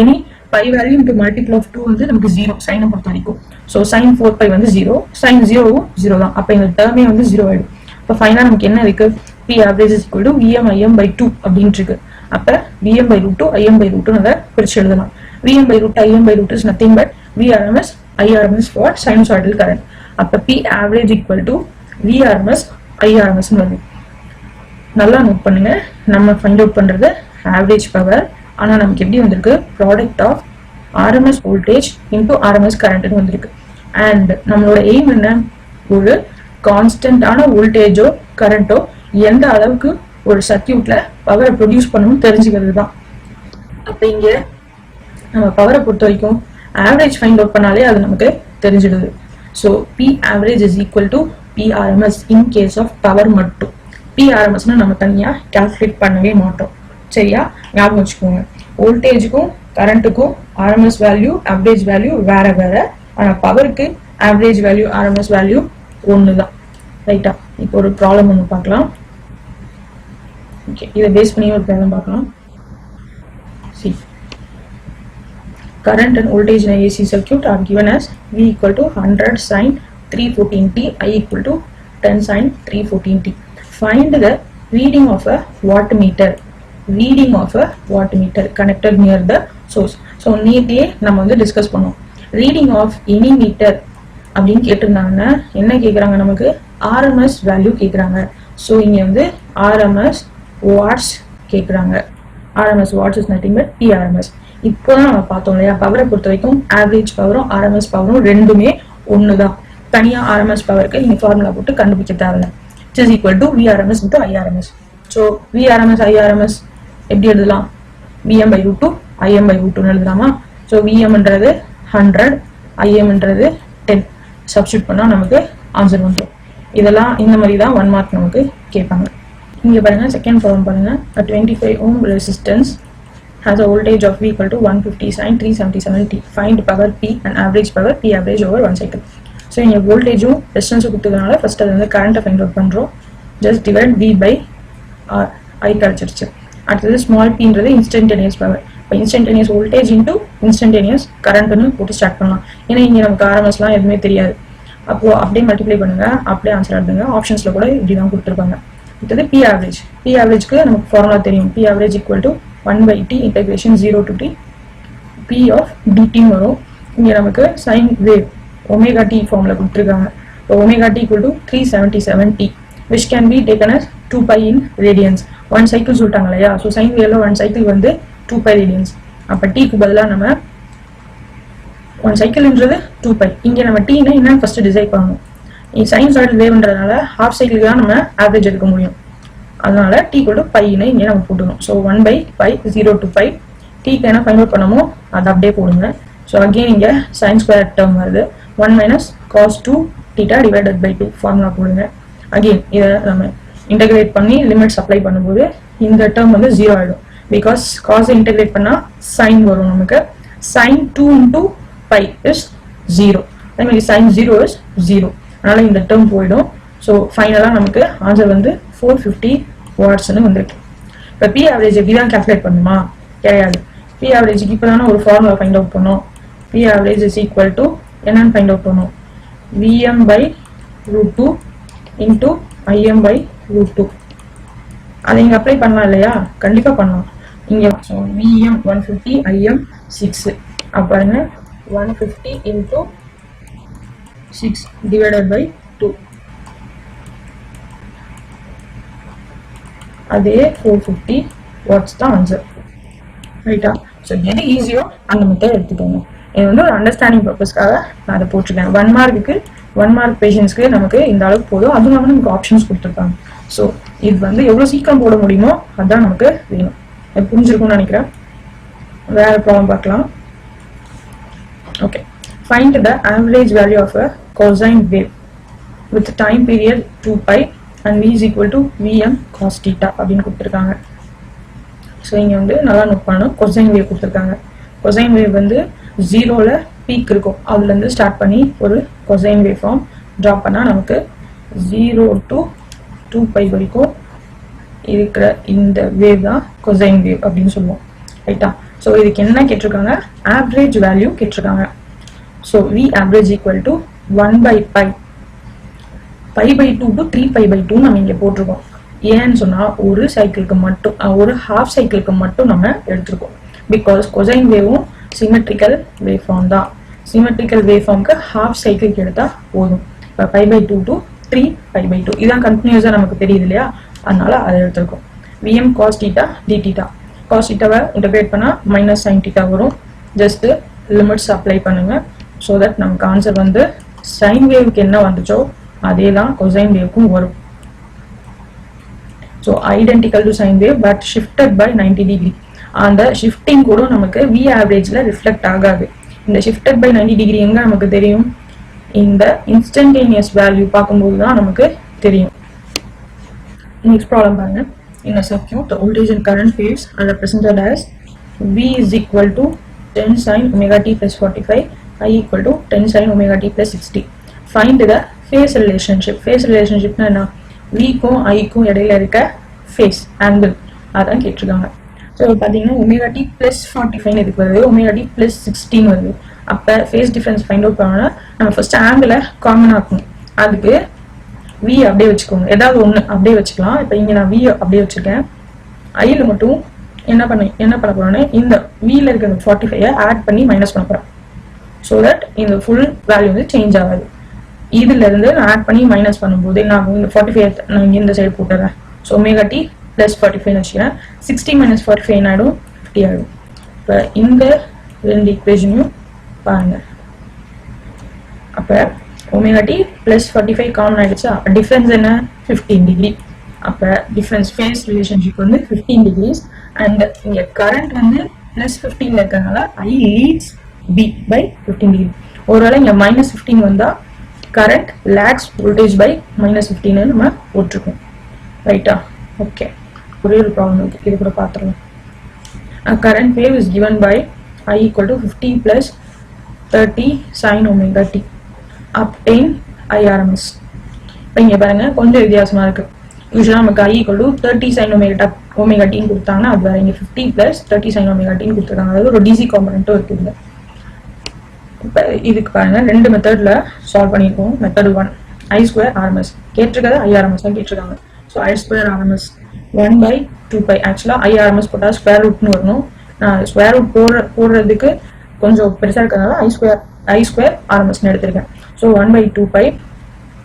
any pi value into multiple of 2 வந்து நமக்கு 0 சைனை பொறுத்த வரைக்கும். ஸோ sin 4 பை வந்து 0 sin 0 0 தான். அப்போ இந்த டேர்மே வந்து 0 ஆயிடும். இப்போ ஃபைனலா நமக்கு என்ன இருக்கு? P average is equal to Vm Im by 2 அப்படின்ட்டு இருக்கு. அப்ப Vm by root 2 Im by root 2 நம்ம பிரிச்சு எழுதலாம். Vm by root Im by root is nothing but Vrms IRMS for sinusoidal current. அப்ப P average equal to Vrms IRMS ன்னு வருது. நல்லா நோட் பண்ணுங்க. நம்ம ஃபைண்ட் அவுட் பண்றது ஆவரேஜ் பவர். ஆனா நமக்கு எப்படி வந்திருக்கு? Product of RMS voltage into RMS current ன்னு வந்திருக்கு. அண்ட் நம்மளோட எய்ம் என்ன? ஒரு கான்ஸ்டன்டான வோல்டேஜோ கரண்டோ எந்த அளவுக்கு ஒரு சர்க்யூட்ல பவரை ப்ரொடியூஸ் பண்ணணும் தெரிஞ்சுக்கிறது தான். அப்ப இங்க நம்ம பவரை பொறுத்த வரைக்கும் ஆவரேஜ் ஃபைண்ட் அவுட் பண்ணாலே அது நமக்கு தெரிஞ்சிடுது. So P average is equal to PRMS in case of power மட்டும். PRMSனா நம்ம தனியா கால்குலேட் பண்ணவே மாட்டோம். சரியா? ஞாபகம் வச்சுக்கோங்க. வோல்டேஜுக்கும் கரண்ட்டுக்கும் RMS வேல்யூ ஆவரேஜ் வேல்யூ வேற வேற. ஆனா பவருக்கு ஆவரேஜ் வேல்யூ RMS வேல்யூ ஒண்ணுதான். ரைட்டா? இப்போ ஒரு ப்ராப்ளம் ஒன்று பார்க்கலாம். ஓகே, இதை பேஸ் பண்ணி ஒரு ப்ராப்ளம் பார்க்கலாம். See, current and voltage in a AC circuit are given as V equal to 100 sin 314t, I equal to 10 sin 314t. Find the reading of a wattmeter. Reading of a wattmeter connected near the source. So நேத்தியே நம்ம வந்து discuss பண்ணோம். Reading of any meter அப்படின்னு கேட்டிருந்தாங்கன்னா என்ன கேட்குறாங்க? நமக்கு RMS value கேட்குறாங்க. So இங்கே வந்து RMS வாட்ஸ் கேட்குறாங்க. RMS watts is nothing but PRMS. இப்போ தான் நம்ம பார்த்தோம் இல்லையா, பவரை பொறுத்த வரைக்கும் ஆவரேஜ் பவரும் RMS பவரும் ரெண்டுமே ஒன்று தான். தனியாக RMS பவருக்கு நீங்கள் ஃபார்முலா போட்டு கண்டுபிடிக்க தேவையில்லை. It is equal to VRMS into IRMS. So VRMS IRMS எப்படி எழுதலாம்? Vm by root 2 Im by root 2 எழுதலாமா? ஸோ Vmன்றது 100 Imன்றது 10 சப்ஸ்டியூட் பண்ணால் நமக்கு ஆன்சர் வந்துடும். இதெல்லாம் இந்த மாதிரி தான் 1 மார்க் நமக்கு கேட்பாங்க. இங்கே பாருங்க, செகண்ட் ப்ராப்ளம் பாருங்க. A 25 ohm resistance has a voltage of V equal to 150 sin 377t. Find power P and average power P average over one cycle. So இங்கே வோல்டேஜும் ரெசிஸ்டன்ஸும் கொடுத்ததுனால ஃபர்ஸ்ட் அது வந்து கரண்ட்டை ஃபைண்ட் அவுட் பண்ணுறோம். Just divide V by R. I கிடைச்சிருச்சு. அடுத்தது small பின்றது instantaneous power. இப்போ instantaneous voltage into instantaneous கரண்ட்னு போட்டு ஸ்டார்ட் பண்ணலாம். ஏன்னா இங்கே நமக்கு RMSலாம் எதுவுமே தெரியாது. அப்போ அப்படியே மல்டிப்ளை பண்ணுங்க, அப்படியே ஆன்சர் எழுதுங்க. ஆப்ஷன்ஸ்ல கூட இப்படி தான் கொடுத்துருப்பாங்க. அடுத்தது P average. P averageக்கு நமக்கு ஃபார்முலா தெரியும். P average equal to 1/t integration 0 to t P of dt வரும். இங்கே நமக்கு sine wave omega t formula கொடுத்துருக்காங்க. இப்போ omega t equal to 377t which can be taken as 2 pi in radians. 1 cycle சொல்லிட்டாங்க இல்லையா? So sign வேவ்ல 1 cycle வந்து 2π radians. அப்போ டீக்கு பதிலாக நம்ம 1 சைக்கிள்ன்றது 2π. இங்கே நம்ம டீனா என்னன்னு ஃபர்ஸ்ட் டிசைட் பண்ணணும். சைனசாய்டல் வேவ்ன்றதுனால ஹாஃப் சைக்கிளுக்கு தான் நம்ம ஆவரேஜ் எடுக்க முடியும். அதனால t = πன்னு இங்கே நம்ம போட்டுக்கணும். So 1/π 0 to π. டீக்கு என்ன ஃபைண்ட் அவுட் பண்ணமோ அதை அப்படியே போடுங்க. ஸோ அகெயின் இங்கே sin ஸ்கொயர் டேர்ம் வருது. 1 - cos 2θ டிவைடட் பை 2 ஃபார்முலா போடுங்க. அகெயின் இதை நம்ம இன்டகிரேட் பண்ணி லிமிட்ஸ் அப்ளை பண்ணும்போது இந்த டேர்ம் வந்து 0 ஆகிடும். பிகாஸ் காஸை இன்டகிரேட் பண்ணால் சைன் வரும் நமக்கு. sin 2 into π is 0. அதே மாதிரி sin 0 is 0. அதனால இந்த டேர்ம் போயிடும். ஸோ ஃபைனலாக நமக்கு ஆன்சர் வந்து 450 வாட்ஸ்ன்னு வந்துருக்கு. இப்போ பி ஆவரேஜ் எப்படி தான் கேல்குலேட் பண்ணுமா? கிடையாது. பி ஆவரேஜுக்கு இப்போ தானே ஒரு ஃபார்முலா ஃபைண்ட் அவுட் பண்ணோம். P average is equal to என்னன்னு ஃபைண்ட் அவுட் பண்ணோம். Vm/√2 into Im/√2. அதை இங்கே அப்ளை பண்ணலாம் இல்லையா? கண்டிப்பாக பண்ணலாம். இங்கே Vm 150, Im 6. அப்போ பாருங்க 150 இன்டூ 6 டிவைடட் பை 2. அதே 450 வாட்ஸ் தான் ஆன்சர். ரைட்டா? ஸோ எது ஈஸியோ அந்த மெத்தட் எடுத்துக்கோங்க. இது வந்து ஒரு அண்டர்ஸ்டாண்டிங் பர்பஸ்க்காக நான் அதை போட்டிருக்கேன். 1 மார்க்குக்கு 1 மார்க் பேஷன்ஸ்க்கு நமக்கு இந்த அளவுக்கு போதும். அதுவும் இல்லாமல் நமக்கு ஆப்ஷன்ஸ் கொடுத்துருக்காங்க. ஸோ இது வந்து எவ்வளோ சீக்கிரம் போட முடியுமோ அதுதான் நமக்கு வேணும். அது புரிஞ்சிருக்கும்னு நினைக்கிறேன். வேற ப்ராப்ளம் பார்க்கலாம். Okay, find the average value of a cosine wave with time period 2π and v is equal to vm cos theta அப்படின்னு கொடுத்துருக்காங்க. ஸோ இங்கே வந்து நல்லா நோட் பண்ணணும். கொசைன் வேவ் கொடுத்துருக்காங்க. கொசைன் வேவ் வந்து 0ல் பீக் இருக்கும். அதுலேருந்து ஸ்டார்ட் பண்ணி ஒரு கொசைன் வேவ் ஃபார்ம் ட்ரா பண்ணால் நமக்கு 0 to 2π வரைக்கும் இருக்கிற இந்த வேவ் தான் கொசைன் வேவ் அப்படின்னு சொல்லுவோம். ரைட்டா? ஸோ இதுக்கு என்ன கேட்டிருக்காங்க? ஆவரேஜ் வேல்யூ கேட்டிருக்காங்க. So V average equal to 1/π π/2 to 3π/2 நம்ம இங்கே போட்டிருக்கோம். ஏன்னு சொன்னால் ஒரு சைக்கிளுக்கு மட்டும், ஒரு ஹாஃப் சைக்கிளுக்கு மட்டும் நம்ம எடுத்திருக்கோம். பிகாஸ் கொசைன் வேவும் சிமெட்ரிக்கல் வேவ் ஃபார்ம் தான். சிமெட்ரிக்கல் வேவ் ஃபார்முக்கு ஹாஃப் சைக்கிளுக்கு எடுத்தால் போதும். இப்போ π/2 to 3π/2 இதான் கண்டினியூஸாக நமக்கு தெரியுது இல்லையா? அதனால அதை எடுத்திருக்கோம். vm cos theta dθ. cos θவை இன்டகிரேட் பண்ணால் மைனஸ் sin θ வரும். ஜஸ்ட் லிமிட்ஸ் அப்ளை பண்ணுங்க. ஸோ தட் நமக்கு ஆன்சர் வந்து சைன் வேவுக்கு என்ன வந்துச்சோ அதே தான் கொசைன் வேவுக்கும் வரும். So identical to sine wave but shifted by 90 degree. அந்த ஷிஃப்டிங் கூட நமக்கு வி ஆவரேஜில் ரிஃப்ளெக்ட் ஆகாது. இந்த ஷிஃப்டட் பை 90 டிகிரி எங்கே நமக்கு தெரியும்? இந்த இன்ஸ்டன்டேனியஸ் வேல்யூ பார்க்கும்போது தான் நமக்கு தெரியும். நெக்ஸ்ட் ப்ராப்ளம் பாருங்க. In a circuit, the voltage and current waves are represented as V is equal to 10 sin omega t plus 45, I equal to 10 sin omega t plus 60. Find the phase relationship. Phase relationship na enna? V க்கும் I க்கும் இடையில இருக்க phase angle அதான் கேட்டிருக்காங்க. So பார்த்தீங்கன்னா omega t plus 45 இதுக்கு வருது, omega t plus 16 வருது. அப்போ phase difference find out பண்ணோம்னா நம்ம ஃபர்ஸ்ட் ஆங்கிளை காமன் ஆக்கணும். அதுக்கு V அப்படியே வச்சுக்கோங்க. ஏதாவது ஒன்று அப்படியே வச்சுக்கலாம். இப்போ இங்கே நான் V அப்படியே வச்சுருக்கேன். ஐயில் மட்டும் என்ன பண்ண போகிறோன்னு இந்த வியில் இருக்கிற 45 ஆட் பண்ணி மைனஸ் பண்ண போகிறேன். ஸோ தட் இந்த ஃபுல் வேல்யூ வந்து சேஞ்ச் ஆகாது. இதுலேருந்து நான் ஆட் பண்ணி மைனஸ் பண்ணும்போது நான் இந்த 45 நான் இங்கே இந்த சைடு போட்டுறேன். ஸோ omega t plus 45 வச்சுக்கிறேன். 60 minus 45 ஆகிடும், 50 ஆகிடும். இப்போ இந்த ரெண்டு ஈக்குவேஷனையும் பாருங்கள். அப்போ omega t plus 45 காமன் ஆயிடுச்சா? அப்போ டிஃபரன்ஸ் என்ன? 15 டிகிரி. அப்போ டிஃபரன்ஸ் ஃபேஸ் ரிலேஷன்ஷிப் வந்து 15 டிகிரிஸ். அண்ட் இங்கே கரண்ட் வந்து ப்ளஸ் 15 இருக்கிறதுனால I லீட்ஸ் B by 15 டிகிரி. ஒருவேளை இங்கே மைனஸ் 15 வந்தால் current lags voltage by minus 15 நம்ம போட்டிருக்கோம். ரைட்டா? ஓகே, ஒரே ஒரு ப்ராப்ளம் இருக்குது, இது கூட பார்த்துருவோம். Current wave is given by I equal to 50 plus 30 sin omega t. obtain IRMS. இப்போ இங்கே பாருங்க கொஞ்சம் வித்தியாசமாக இருக்குது. யூஸ்வலாக நமக்கு I equal to 30 sin omega t கொடுத்தாங்கன்னா அது வேறு. இங்கே 50 plus 30 sin omega t கொடுத்துருக்காங்க. அதாவது ஒரு DC காம்பனண்ட்டும் இருக்குது. இப்போ இதுக்கு பாருங்க ரெண்டு மெத்தடில் சால்வ் பண்ணியிருக்கோம். மெத்தட் 1 I square RMS கேட்டிருக்கிறது IRMS தான் கேட்டிருக்காங்க. So I square RMS 1/2π. ஆக்சுவலாக IRMS போட்டால் ஸ்கொயர் ரூட்னு வரணும். நான் ஸ்கொயர் ரூட் போடுறதுக்கு கொஞ்சம் பெருசாக இருக்கிறதுனால I square RMSன்னு எடுத்திருக்கேன். So 1/2π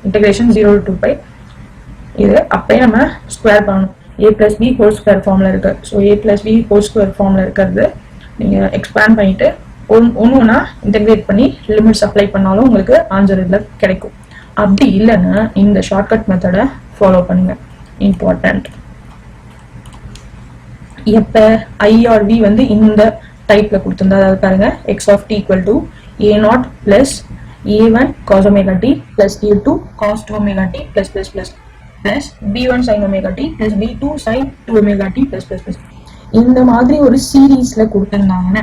integration 0 to 2π. இது அப்படியே நம்ம ஸ்கொயர் பண்ணணும். a plus b whole square ஃபார்மில் இருக்குது. So a plus b whole square ஃபார்மில் இருக்கிறது நீங்கள் எக்ஸ்பேண்ட் பண்ணிவிட்டு ஒன்று இன்டெகிரேட் பண்ணி லிமிட்ஸ் அப்ளை பண்ணாலும் உங்களுக்கு ஆன்சர் இதில் கிடைக்கும். அப்படி இல்லைன்னா இந்த ஷார்ட்கட் மெத்தடை ஃபாலோ பண்ணுங்கள். இம்பார்ட்டன்ட். எப்போ ஐ ஆர் வி வந்து இந்த டைப்பில் கொடுத்துருந்தா, அதாவது பாருங்க x of t equal to a0 plus a1 cos omega t plus a2 cos 2 omega t plus b1 sin omega t plus b2 sin 2 omega t plus இந்த மாதிரி ஒரு சீரீஸ்ல கொடுத்திருந்தாங்கன்னா,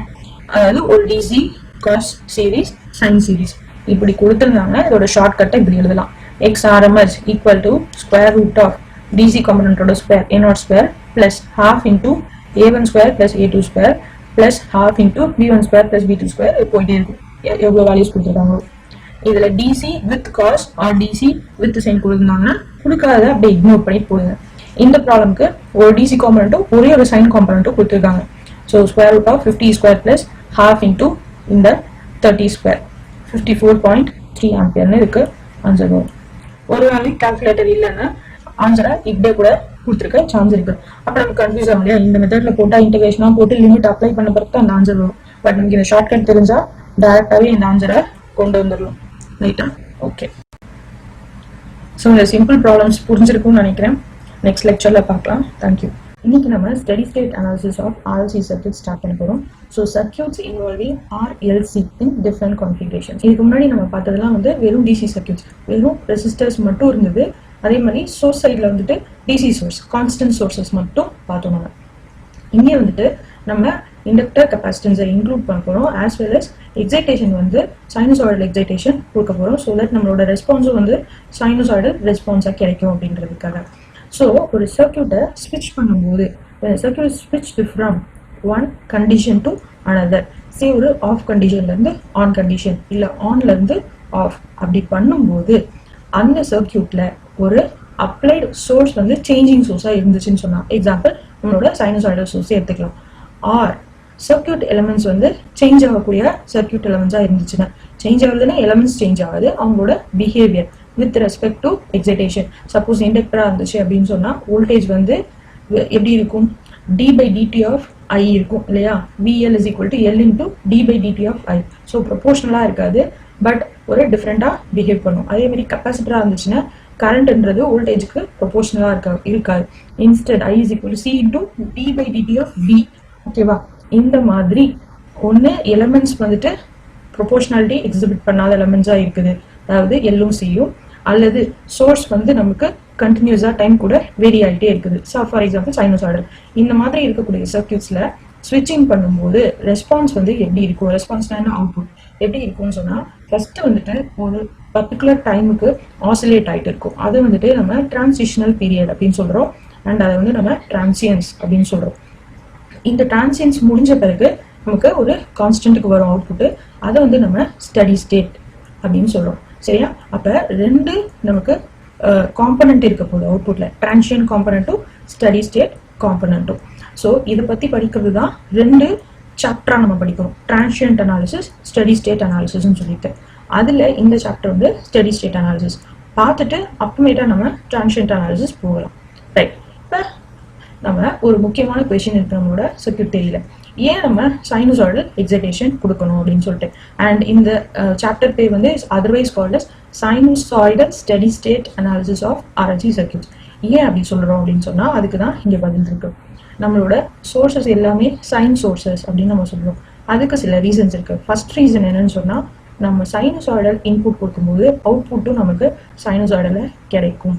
அதாவது ஒரு DC cos series sine series இப்படி கொடுத்திருந்தாங்கன்னா இதோட ஷார்ட்கட்டை இப்படி எழுதலாம். X RMS equal to square root of DC காம்பனண்டோட square a0 square plus half into a1 square plus a2 square plus half into b1 square plus b2 square போயிட்டே இருக்கும். எவ்வளோ வேல்யூஸ் கொடுத்துருக்காங்களோ. இதுல DC with cos or DC with sine கொடுத்துருந்தாங்கன்னா கொடுக்காத அப்படியே ignore பண்ணி போடுங்க. இந்த ப்ராப்ளம்க்கு ஒரு டிசி காம்பனண்ட்டும் ஒரே ஒரு சைன் காம்பனண்ட்டும் கொடுத்துருக்காங்க. So square root of 50 square plus half into இந்த 30 ஸ்கொயர் 54.3 ஆம்பியர்னு இருக்கு ஆன்சர் வரும். ஒரு வேலை கால்குலேட்டர் இல்லைன்னா ஆன்சரை இப்படியே கூட கொடுத்துருக்க சான்ஸ் இருக்கு. அப்போ நமக்கு கன்ஃபியூஸ் ஆகும் இல்லையா, இந்த மெத்தட்ல போட்டால் இன்டெகிரேஷனாக போட்டு லிமிட் அப்ளை பண்ண பிறகு அந்த ஆன்சர் வரும். பட் நமக்கு இந்த ஷார்ட்கட் தெரிஞ்சா டைரக்டாகவே இந்த ஆன்சரை கொண்டு வந்துடலாம். ரைட்டா? ஓகே. ஸோ இந்த சிம்பிள் ப்ராப்ளம்ஸ் புரிஞ்சிருக்கும்னு நினைக்கிறேன். நெக்ஸ்ட் லெக்சரில் பார்க்கலாம். தேங்க்யூ. இன்னைக்கு நம்ம steady state analysis of RLC circuit start பண்ண போகிறோம். So circuits involving RLC in different configurations. இதுக்கு முன்னாடி நம்ம பார்த்ததெல்லாம் வந்து வெறும் டிசி சர்க்யூட்ஸ், வெறும் ரெசிஸ்டர்ஸ் மட்டும் இருந்தது. அதே மாதிரி சோர்ஸ் சைடில் வந்துட்டு டிசி சோர்ஸ் கான்ஸ்டன்ட் சோர்சஸ் மட்டும் பார்த்தோம். நம்ம இங்கே வந்துட்டு நம்ம இண்டக்டர் கெப்பாசிட்டன்ஸை இன்க்ளூட் பண்ண போகிறோம். ஆஸ் வெல் அஸ் எக்ஸைட்டேஷன் வந்து சைனசாய்டல் எக்ஸைட்டேஷன் கொடுக்க போகிறோம். ஸோ தட் நம்மளோட ரெஸ்பான்ஸும் வந்து சைனசாய்டல் ரெஸ்பான்ஸாக கிடைக்கும் அப்படின்றதுக்காக. ஸோ ஒரு சர்க்யூட்டை ஸ்விட்ச் பண்ணும்போது சர்க்யூட் ஸ்விட்ச் from one condition to another, say ஒரு ஆஃப் கண்டிஷன்லேருந்து ஆன் கண்டிஷன் இல்லை ஆன்லேருந்து ஆஃப் அப்படி பண்ணும்போது அந்த சர்க்யூட்டில் ஒரு அப்ளைடு சோர்ஸ் வந்து சேஞ்சிங் சோர்ஸாக இருந்துச்சுன்னு சொன்னால், எக்ஸாம்பிள் நம்மளோட சைனசாய்டல் சோர்ஸை எடுத்துக்கலாம். ஆர் சர்க்யூட் எலமெண்ட்ஸ் வந்து சேஞ்ச் ஆகக்கூடிய சர்க்யூட் எலமெண்ட்ஸாக இருந்துச்சுன்னா, சேஞ்ச் ஆகுதுன்னா எலமெண்ட்ஸ் சேஞ்ச் ஆகுது, அவங்களோட behaviour with respect to excitation. Suppose இண்டக்டராக இருந்துச்சு அப்படின்னு சொன்னால் வோல்டேஜ் வந்து எப்படி இருக்கும், d by dt of i இருக்கும் இல்லையா. VL is equal to L into d by dt of i. So ப்ரொபோஷனலாக இருக்காது, பட் ஒரு டிஃப்ரெண்ட்டாக பிஹேவ் பண்ணும். அதே மாதிரி கெப்பாசிட்டராக இருந்துச்சுன்னா கரண்ட்ன்றது வோல்டேஜுக்கு ப்ரொபோஷனலாக இருக்காது. Instead I is equal to C into d by dt of V. ஓகேவா? இந்த மாதிரி ஒன்று எலமெண்ட்ஸ் வந்துட்டு ப்ரொபோஷனாலிட்டி எக்ஸிபிட் பண்ணாத எலமெண்ட்ஸாக இருக்குது, அதாவது எல்லும் சியும், அல்லது சோர்ஸ் வந்து நமக்கு கண்டினியூஸாக டைம் கூட வேரி ஆகிட்டே இருக்குது. So for example sinusoidal. இந்த மாதிரி இருக்கக்கூடிய சர்க்யூட்ஸில் ஸ்விட்சிங் பண்ணும்போது ரெஸ்பான்ஸ் வந்து எப்படி இருக்கும், ரெஸ்பான்ஸ்னா அவுட்புட் எப்படி இருக்கும்னு சொன்னால், ஃபர்ஸ்ட் வந்துட்டு ஒரு பர்டிகுலர் டைமுக்கு ஆசிலேட் ஆகிட்டு இருக்கும். அது வந்துட்டு நம்ம டிரான்சிஷனல் பீரியட் அப்படின்னு சொல்கிறோம். அண்ட் அதை வந்து நம்ம டிரான்சியன்ஸ் அப்படின்னு சொல்கிறோம். இந்த டிரான்சியன்ஸ் முடிஞ்ச பிறகு நமக்கு ஒரு கான்ஸ்டன்ட்டுக்கு வரும் அவுட்புட்டு, அதை வந்து நம்ம ஸ்டடி ஸ்டேட் அப்படின்னு சொல்கிறோம். சரியா? அப்போ ரெண்டு நமக்கு காம்பனண்ட் இருக்க போகுது அவுட்புட்டில், டிரான்சியன்ட் காம்பனண்ட்டும் ஸ்டடி ஸ்டேட் காம்பனண்ட்டும். ஸோ இதை பற்றி படிக்கிறது தான் ரெண்டு சாப்டராக நம்ம படிக்கிறோம், டிரான்சியன்ட் அனாலிசிஸ் ஸ்டடி ஸ்டேட் அனாலிசிஸ்ன்னு சொல்லிட்டு. அதில் இந்த சாப்டர் வந்து ஸ்டடி ஸ்டேட் அனாலிசிஸ் பார்த்துட்டு அப்புறமேட்டா நம்ம டிரான்சியன்ட் அனாலிசிஸ் போகலாம். ரைட். இப்போ நம்ம ஒரு முக்கியமான கொஸ்டின் இருக்கு நம்மளோட சர்க்யூட் தியரியில, ஏன் நம்ம சைனசாய்டல் எக்ஸைட்டேஷன் கொடுக்கணும் அப்படின்னு சொல்லிட்டு. அண்ட் இந்த சாப்டர் பேர் வந்து otherwise called as sinusoidal study state analysis of RLC circuits. ஏன் அப்படி சொல்றோம் அப்படின்னு சொன்னா அதுக்கு தான் இங்க பதில் இருக்கு. நம்மளோட சோர்சஸ் எல்லாமே சைன் சோர்சஸ் அப்படின்னு நம்ம சொல்றோம். அதுக்கு சில ரீசன்ஸ் இருக்கு. ஃபர்ஸ்ட் ரீசன் என்னன்னு சொன்னா, நம்ம சைனசாய்டல் இன்புட் கொடுக்கும்போது அவுட்புட்டும் நமக்கு சைனசாய்டல கிடைக்கும்.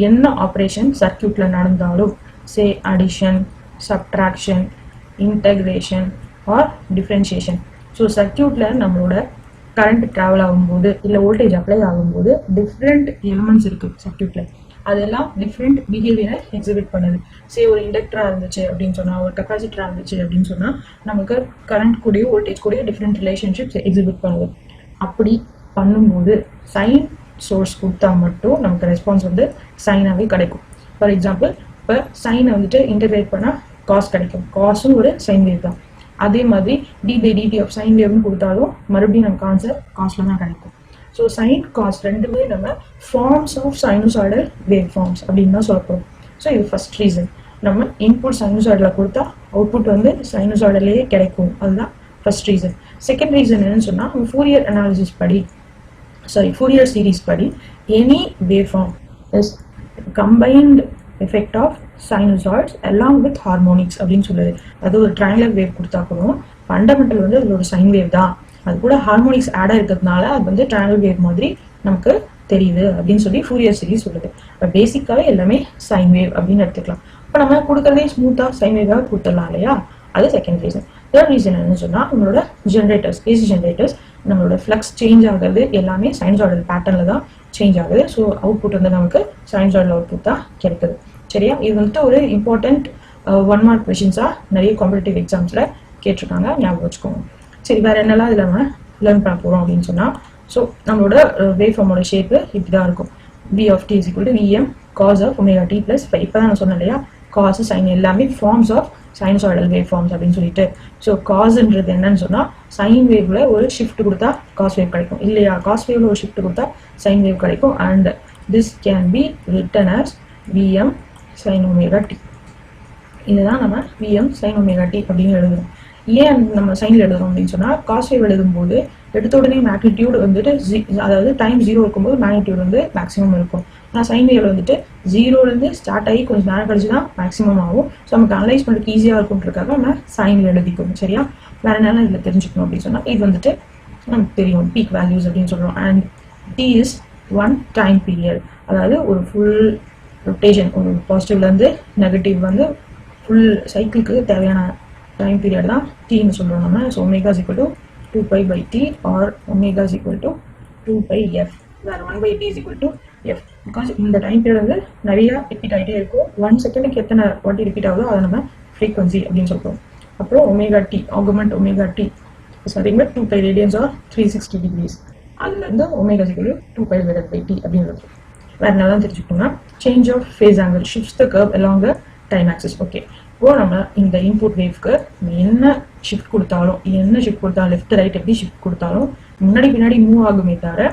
என்ன ஆப்ரேஷன் சர்க்யூட்ல நடந்தாலும், say addition, subtraction, integration or differentiation. So சர்க்யூட்ல நம்மளோட கரண்ட் டிராவல் ஆகும்போது இல்லை வோல்டேஜ் அப்ளை ஆகும்போது டிஃப்ரெண்ட் எலிமெண்ட்ஸ் இருக்கு சர்க்யூட்ல, அதெல்லாம் டிஃப்ரெண்ட் பிஹேவியரை எக்ஸிபிட் பண்ணுது. சே ஒரு இண்டக்டரா இருந்துச்சு அப்படின்னு சொன்னா, ஒரு கெப்பாசிட்டரா இருந்துச்சு அப்படின்னு சொன்னா, நமக்கு கரண்ட் கூடயோ வோல்டேஜ் கூடயோ டிஃப்ரெண்ட் ரிலேஷன்ஷிப்ஸ் எக்ஸிபிட் பண்ணுது. அப்படி பண்ணும்போது சைன் சோர்ஸ் கொடுத்தா மட்டும் நமக்கு ரெஸ்பான்ஸ் வந்து சைனாவே கிடைக்கும். ஃபார் எக்ஸாம்பிள், இப்போ சைனை வந்துட்டு இன்டகிரேட் பண்ணால் காஸ் கிடைக்கும். காஸும் ஒரு சைன் வேவ் தான். அதே மாதிரி d by dt of sine வேவ்னு கொடுத்தாலும் மறுபடியும் நமக்கு ஆன்சர் காஸ்ல தான் கிடைக்கும். ஸோ சைன் காஸ் ரெண்டுமே நம்ம forms of sinusoidal wave forms அப்படின்னு தான் சொல்ல போகிறோம். ஸோ இது ஃபர்ஸ்ட் ரீசன். நம்ம இன்புட் சைனசாய்டில் கொடுத்தா அவுட்புட் வந்து சைனசாய்டிலேயே கிடைக்கும். அதுதான் ஃபர்ஸ்ட் ரீசன். செகண்ட் ரீசன் என்னன்னு சொன்னால், ஃபோரியர் அனாலிசிஸ் படி, ஃபோரியர் சீரீஸ் படி, any waveform is combined effect of sinusoids along with harmonics அப்படின்னு சொல்லுது. அது ஒரு ட்ரையாங்குலர் வேவ் கொடுத்தா கூட ஃபண்டமெண்டல் வந்து அது ஒரு சைன் வேவ் தான், அது கூட ஹார்மோனிக்ஸ் ஆட் இருக்கிறதுனால அது வந்து ட்ரையாங்குலர் வேவ் மாதிரி நமக்கு தெரியுது அப்படின்னு சொல்லி ஃபோரியர் சீரிஸ் சொல்லுது. இப்போ பேசிக்காவே எல்லாமே சைன் வேவ் அப்படின்னு எடுத்துக்கலாம். இப்போ நம்ம கொடுக்கறதே ஸ்மூத்தாக சைன் வேவாக கொடுத்துடலாம் இல்லையா? அது செகண்ட் ரீசன். தேர்ட் ரீசன் என்னன்னு சொன்னால், நம்மளோட ஜென்ரேட்டர்ஸ், ஏசி ஜென்ரேட்டர்ஸ், நம்மளோட ஃப்ளக்ஸ் சேஞ்ச் ஆகுறது எல்லாமே சைனசாய்டல் பேட்டர்னில் தான் சேஞ்ச் ஆகுது. ஸோ அவுட்புட் வந்து நமக்கு சைனசாய்டல் அவுட்புட் தான் கிடைக்குது. சரியா? இது வந்துட்டு ஒரு இம்பார்ட்டன்ட் 1 மார்க் கொஷின்ஸாக நிறைய காம்படிட்டிவ் எக்ஸாம்ஸில் கேட்டிருக்காங்க, ஞாபகம் வச்சுக்கோங்க. சரி, வேறு என்னெல்லாம் இதில் நம்ம லேர்ன் பண்ண போகிறோம் அப்படின்னு சொன்னால், ஸோ நம்மளோட வேவ் ஃபார்மோட ஷேப்பு இப்படி தான் இருக்கும். V of t is equal to Vm cos of omega t plus phi. இப்போ தான் நான் சொன்னேன் இல்லையா, காஸ் சைன் எல்லாமே forms of sinusoidal wave forms அப்படின்னு சொல்லிட்டு. ஸோ காஸ்ன்றது என்னன்னு சொன்னால், சைன் வேவ்ல ஒரு ஷிஃப்ட் கொடுத்தா காஸ் வேவ் கிடைக்கும் இல்லையா, காஸ் வேவ்ல ஒரு ஷிஃப்ட் கொடுத்தா சைன் வேவ் கிடைக்கும். And this can be written as Vm sin omega t. இதுதான் நம்ம Vm sin omega t அப்படின்னு எழுதுறோம். ஏன் நம்ம சைனில் எழுதுறோம் அப்படின்னு சொன்னால், காஸ் வேவ் எழுதும்போது எடுத்த உடனே மேக்னிடியூட் வந்துட்டு அதாவது டைம் 0 இருக்கும்போது மேக்னிடியூட் வந்து மேக்ஸிமம் இருக்கும். ஆனால் சைன் வேவ்ல வந்துட்டு 0லேருந்து ஸ்டார்ட் ஆகி கொஞ்சம் நேரம் கழிச்சு தான் மேக்ஸிமம் ஆகும். ஸோ நமக்கு அனலைஸ் பண்ணுறதுக்கு ஈஸியாக இருக்கும்ன்றக்காக நம்ம சைனில் எழுதிக்கணும். சரியா? வேற என்னெல்லாம் இதில் தெரிஞ்சுக்கணும் அப்படின்னு சொன்னால், இது வந்துட்டு நமக்கு தெரியும் பீக் வேல்யூஸ் அப்படின்னு சொல்கிறோம். And T is 1 time period, அதாவது ஒரு ஃபுல் ரொட்டேஷன், ஒரு பாசிட்டிவ்லேருந்து நெகட்டிவ் வந்து ஃபுல் சைக்கிளுக்கு தேவையான டைம் பீரியட் தான் டீன்னு சொல்கிறோம் நம்ம. So omega is equal to 2π/t or omega is equal to 2πf, where 1/t is equal to f. Because இந்த டைம் பீரியட் வந்து நிறைய ரிப்பீட் ஆகிட்டே இருக்கும். 1 செகண்டுக்கு எத்தனை வாட்டி ரிப்பீட் ஆகுதோ அதை நம்ம ஃப்ரீக்வன்சி அப்படின்னு சொல்கிறோம். அப்புறம் omega t, argument omega t is nothing but 2π radians or 360 degrees. அதுலேருந்து omega is equal to 2π/t அப்படின்றது. வேறு என்னதான் தெரிஞ்சுக்கணும்னா, change of phase angle shifts the curve along the time axis. Okay, இப்போ நம்ம இந்த இன்புட் வேவ்க்கு என்ன ஷிஃப்ட் கொடுத்தாலும் லெஃப்ட் ரைட் எப்படி ஷிஃப்ட் கொடுத்தாலும் முன்னாடி பின்னாடி மூவ் ஆகுமே தவிர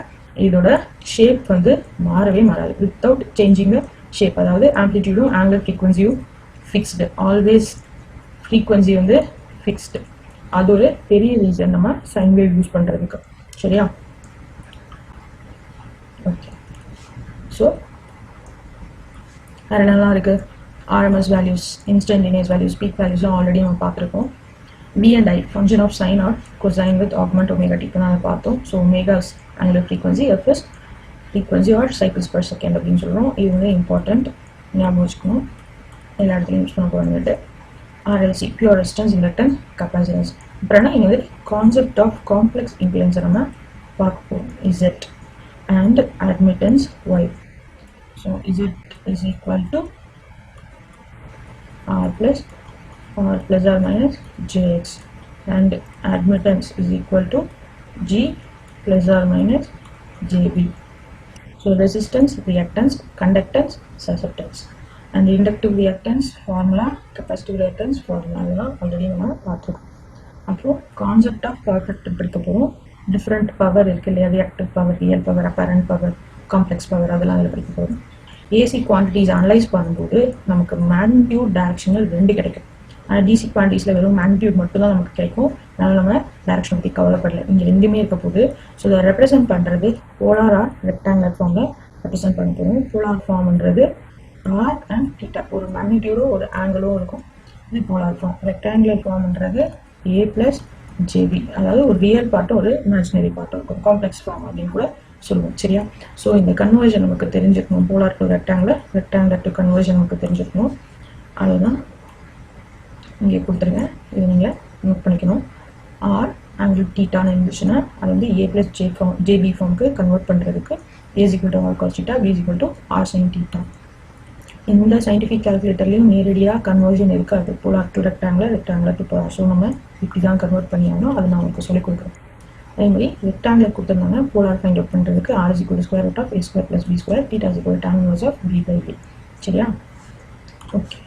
இதோட ஷேப் வந்து மாறவே மாறாது. வித்தவுட் சேஞ்சிங் த ஷேப், அதாவது ஆம்ப்ளிடியூடும் ஆங்குலர் ஃப்ரீக்வன்சியும் ஃபிக்ஸ்டு, ஆல்வேஸ் ஃப்ரீக்வன்சி வந்து ஃபிக்ஸ்டு. அது ஒரு பெரிய ரீசன் நம்ம சைன் வேவ் யூஸ் பண்ணுறதுக்கு. சரியா? ஓகே, ஸோ வேறு என்னெல்லாம் இருக்குது? RMS values, instantaneous values, peak values already நம்ம பார்த்துருக்கோம். V and I, function of sine or cosine with augment omega t, இப்போ நான் பார்த்தோம். So omega is angular frequency, F is frequency or cycles per second அப்படின்னு சொல்கிறோம். இது வந்து important, ஞாபகம் வச்சுக்கணும், எல்லா இடத்துலையும் யூஸ் பண்ண போகிறது. RLC, pure resistance, inductance, capacitance. அப்புறம்னா இங்கே வந்து கான்செப்ட் ஆஃப் காம்ப்ளெக்ஸ் இம்பிடன்ஸை நம்ம பார்க்க போகிறோம். Z and admittance Y. So Z is equal to R plus or minus Jx, and admittance is equal to G plus or minus Jb. So resistance, reactance, conductance, susceptance, and inductive reactance formula, capacitive reactance formula already நம்ம பார்த்துருக்கோம். அப்புறம் concept of power factor படிக்க போகிறோம். Different power இருக்கு இல்லையா, reactive power, real power, apparent power, complex power, அதெல்லாம் அதில் படிக்க போகிறோம். ஏசி குவான்டிட்டிஸ் அனலைஸ் பண்ணும்போது நமக்கு மேக்னிடியூட் டைரக்ஷனல் 2 கிடைக்கும். ஆனால் டிசி குவான்டிட்டிஸில் வெறும் மேக்னிடியூட் மட்டும் தான் நமக்கு கிடைக்கும். அதனால் நம்ம டைரக்ஷன் பற்றி கவலைப்படல. இங்கே 2மே இருக்க போது. ஸோ இதை ரெப்ரசென்ட் பண்ணுறது போலாரா ரெக்டாங்குலர் ஃபார்மில் ரெப்ரசென்ட் பண்ண போகிறோம். போலார் ஃபார்ம்ன்றது ஆர் அண்ட் தீட்டா, ஒரு மேக்னிடியூடும் ஒரு ஆங்கிளும் இருக்கும். இது போலார் ஃபார்ம். ரெக்டாங்குலர் ஃபார்ம்ன்றது A plus JB, அதாவது ஒரு ரியல் பார்ட்டும் ஒரு இமேஜினரி பார்ட்டும் இருக்கும். காம்ப்ளெக்ஸ் ஃபார்ம் அப்படின்னு கூட சொல்லுவோம். சரியா? ஸோ இந்த கன்வர்ஷன் நமக்கு தெரிஞ்சுக்கணும். Polar to rectangular, rectangular to conversion நமக்கு தெரிஞ்சுக்கணும். அதுதான் இங்கே கொடுத்துருங்க, இது நீங்கள் நோட் பண்ணிக்கணும். ஆர் ஆங்கிள் தீட்டான்னு இருந்துச்சுன்னா அது வந்து A plus JB ஃபார்முக்கு கன்வெர்ட் பண்ணுறதுக்கு A is equal to R cos theta, B is equal to R sin theta. இந்த சயின்டிஃபிக் கால்குலேட்டர்லையும் நேரடியாக கன்வர்ஷன் இருக்காது. Polar to rectangular, rectangular to polar. So நம்ம இப்படி தான் கன்வெர்ட் பண்ணியாகணும். அதை நான் உங்களுக்கு சொல்லிக் கொடுக்குறேன். அதே மாதிரி ரெக்டாங்குலர் கொடுத்துருந்தாங்க, போலார் ஃபைண்ட் அவுட் பண்ணுறதுக்கு R is equal to square root of A square plus B square, theta is equal to tan inverse of B/B. சரியா? Okay.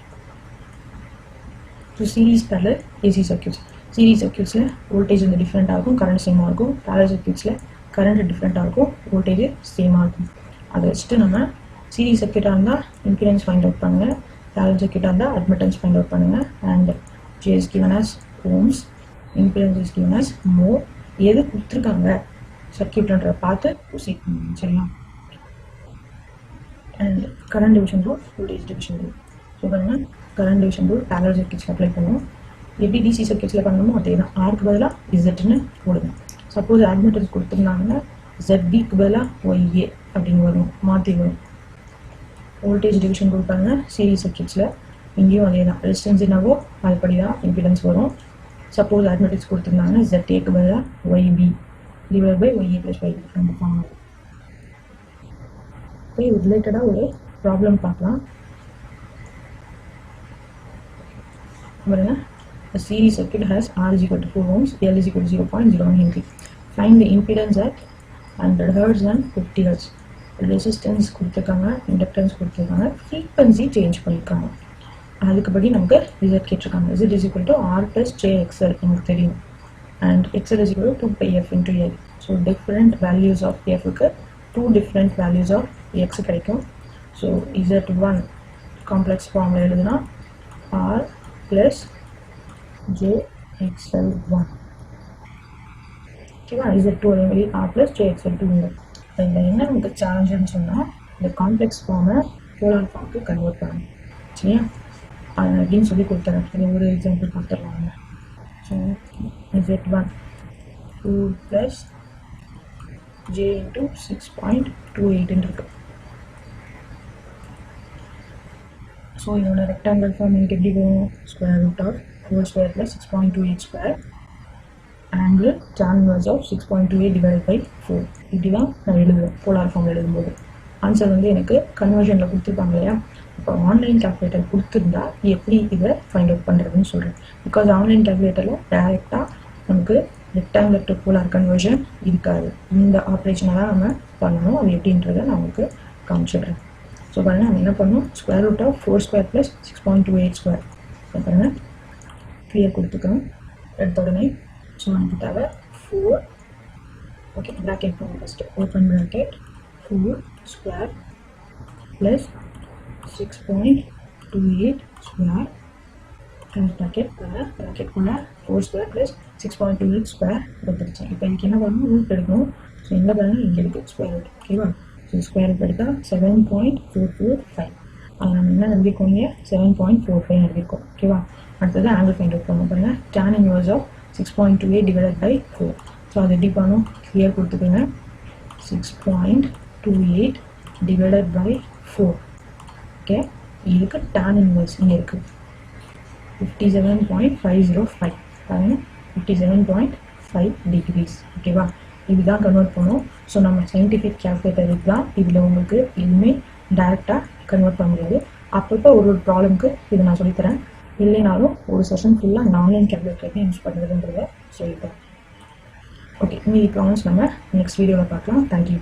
So series parallel AC circuits. Series சர்க்யூட்ஸில் voltage வந்து டிஃப்ரெண்ட்டாக இருக்கும், current சேமாக இருக்கும். Parallel சர்க்யூட்ஸில் current டிஃப்ரெண்ட்டாக இருக்கும், voltage சேமாக இருக்கும். அதை வச்சுட்டு நம்ம சீரீஸ் சர்க்யூட்டாக இருந்தால் இம்பிடன்ஸ் ஃபைண்ட் அவுட் பண்ணுங்கள், parallel circuit இருந்தால் admittance find out பண்ணுங்க. And J is given as ohms, impedance is given as mho. எது கொடுத்துருக்காங்க சர்க்கியூட்ன்றதை பார்த்து proceed பண்ணுங்க. சரியா? And current division rule, voltage division rule. So பாருங்க current division rule parallel circuits apply பண்ணுவோம். எப்படி டிசி சர்க்கியூட்ஸில் பண்ணணுமோ அதே தான். ஆர்க்கு பதிலாக இசட்னு போடுங்க. சப்போஸ் அட்மிட்டன்ஸ் கொடுத்துருந்தாங்கன்னா ZBக்கு பதிலாக YA அப்படின்னு வரும், மாற்றி வரும். வோல்டேஜ் டிவிஷன் கொடுப்பாங்க சீரிஸ் சர்க்கியூட்ஸில், இங்கேயும் அதே தான். ரெசிஸ்டன்ஸ் என்னவோ அதுபடி தான் இம்பிடன்ஸ் வரும். சப்போஸ் அட்மிட்டன்ஸ் கொடுத்துருந்தாங்கன்னா ZAக்கு பதிலாக YB divide by YA + YB நம்ம பண்ணணும். இப்போ இது ரிலேட்டடாக ஒரு ப்ராப்ளம் பார்க்கலாம். பாருங்க, a series circuit has R is equal to 4 ohms, L is equal to 0.01 Henry. Find the impedance at 100 Hz and 50 Hz. Resistance கொடுத்துருக்காங்க, இண்டக்டன்ஸ் கொடுத்துருக்காங்க, ஃப்ரீக்வன்சி சேஞ்ச் பண்ணியிருக்காங்க. அதுக்குபடி நமக்கு ரிசல்ட் கேட்டிருக்காங்க. Z is equal to R plus JXL நமக்கு தெரியும். And XL is equal to 2πf into L. So different values of Fக்கு 2 different values of X கிடைக்கும். So Z1 complex ஃபார்மில் எழுதுனா R plus JXL1. ஓகேவா? Z2 அதே மாதிரி R plus JXL2. இதில் என்ன நமக்கு சேலஞ்சுன்னு சொன்னால் இந்த காம்ப்ளெக்ஸ் ஃபார்மை போலார் ஃபார்முக்கு கன்வெர்ட் பண்ணணும். சரியா? அது அப்படின்னு சொல்லி கொடுத்துறேன். இது ஒரு எக்ஸாம்பிள் பார்த்துடலாங்க. So Z1 2 plus J into 6.28 இருக்கு. ஸோ இதோட ரெக்டாங்கிள் ஃபார்ம் எனக்கு எப்படி வரும்? Square root of 4 square plus 6.28 square angle tan inverse of 6.28 divided by 4. இப்படி தான் நான் எழுதுவேன் போலார் ஃபார்ம் எழுதும்போது. ஆன்சர் வந்து எனக்கு கன்வர்ஷனில் கொடுத்துருப்பாங்க இல்லையா? இப்போ ஆன்லைன் கால்குலேட்டர் கொடுத்துருந்தா எப்படி இதை ஃபைண்ட் அவுட் பண்ணுறதுன்னு சொல்கிறேன். பிகாஸ் ஆன்லைன் கால்குலேட்டரில் டைரெக்டாக நமக்கு ரெக்டாங்குலர் டு போலார் கன்வர்ஷன் இருக்காது. இந்த ஆப்ரேஷனை தான் நம்ம பண்ணணும். அது எப்படின்றத நான் உங்களுக்கு காமிச்சிடுறேன். ஸோ பாருங்கள், நம்ம என்ன பண்ணணும்? Square root of 4 square plus 6.28 square. பாருங்கள், கிளியர் கொடுத்துக்கணும் எடுத்த உடனே. ஸோ நமக்கு தேவை 4. ஓகே, ப்ராக்கெட் போகும் first. Open bracket 4 square plus 6.28 square close bracket. ப்ராக்கெட்குள்ளே 4 ஸ்கொயர் ப்ளஸ் 6.28 ஸ்கொயர் கொடுத்துருச்சு. இப்போ எனக்கு என்ன பண்ணணும்? ரூட் எடுக்கணும். ஸோ எங்கே பாருங்கள், இங்கே இருக்குது ஸ்கொயர் ரூட். ஓகேவா? ஸோ ஸ்கொயர் ரூட் எடுத்தால் 7.445. அது நம்ம என்ன எழுதிக்கோங்க? 7.45 எழுதிருக்கோம். ஓகேவா? அடுத்தது ஆங்கிள் ஃபைண்ட் அவுட் பண்ணணும். பாருங்கள், tan inverse of 6.28 divided by 4. So அது எப்படி பண்ணணும்? கிளியர் கொடுத்துக்கோங்க. 6.28 divided by 4. ஓகே, இதுக்கு tan inverse இங்கே இருக்குது 57.505. பாருங்கள், 57.5 degrees. ஓகேவா? இதுதான் கன்வெர்ட் பண்ணும். ஸோ நம்ம சயின்டிஃபிக் கால்குலேட்டருக்கு தான் இதில் உங்களுக்கு எதுவுமே டைரெக்டாக கன்வெர்ட் பண்ண முடியாது. அப்பப்போ ஒரு ப்ராப்ளம்க்கு இதை நான் சொல்லித்தரேன். இல்லைனாலும் ஒரு செஷன் ஃபுல்லாக நான் ஆன்லைன் கால்குலேட்டருக்கு யூஸ் பண்ணுறதுன்றதை சொல்லிட்டேன். ஓகே, மீதி ப்ராப்ளம்ஸ் நம்ம நெக்ஸ்ட் வீடியோவில் பார்க்கலாம். தேங்க்யூ.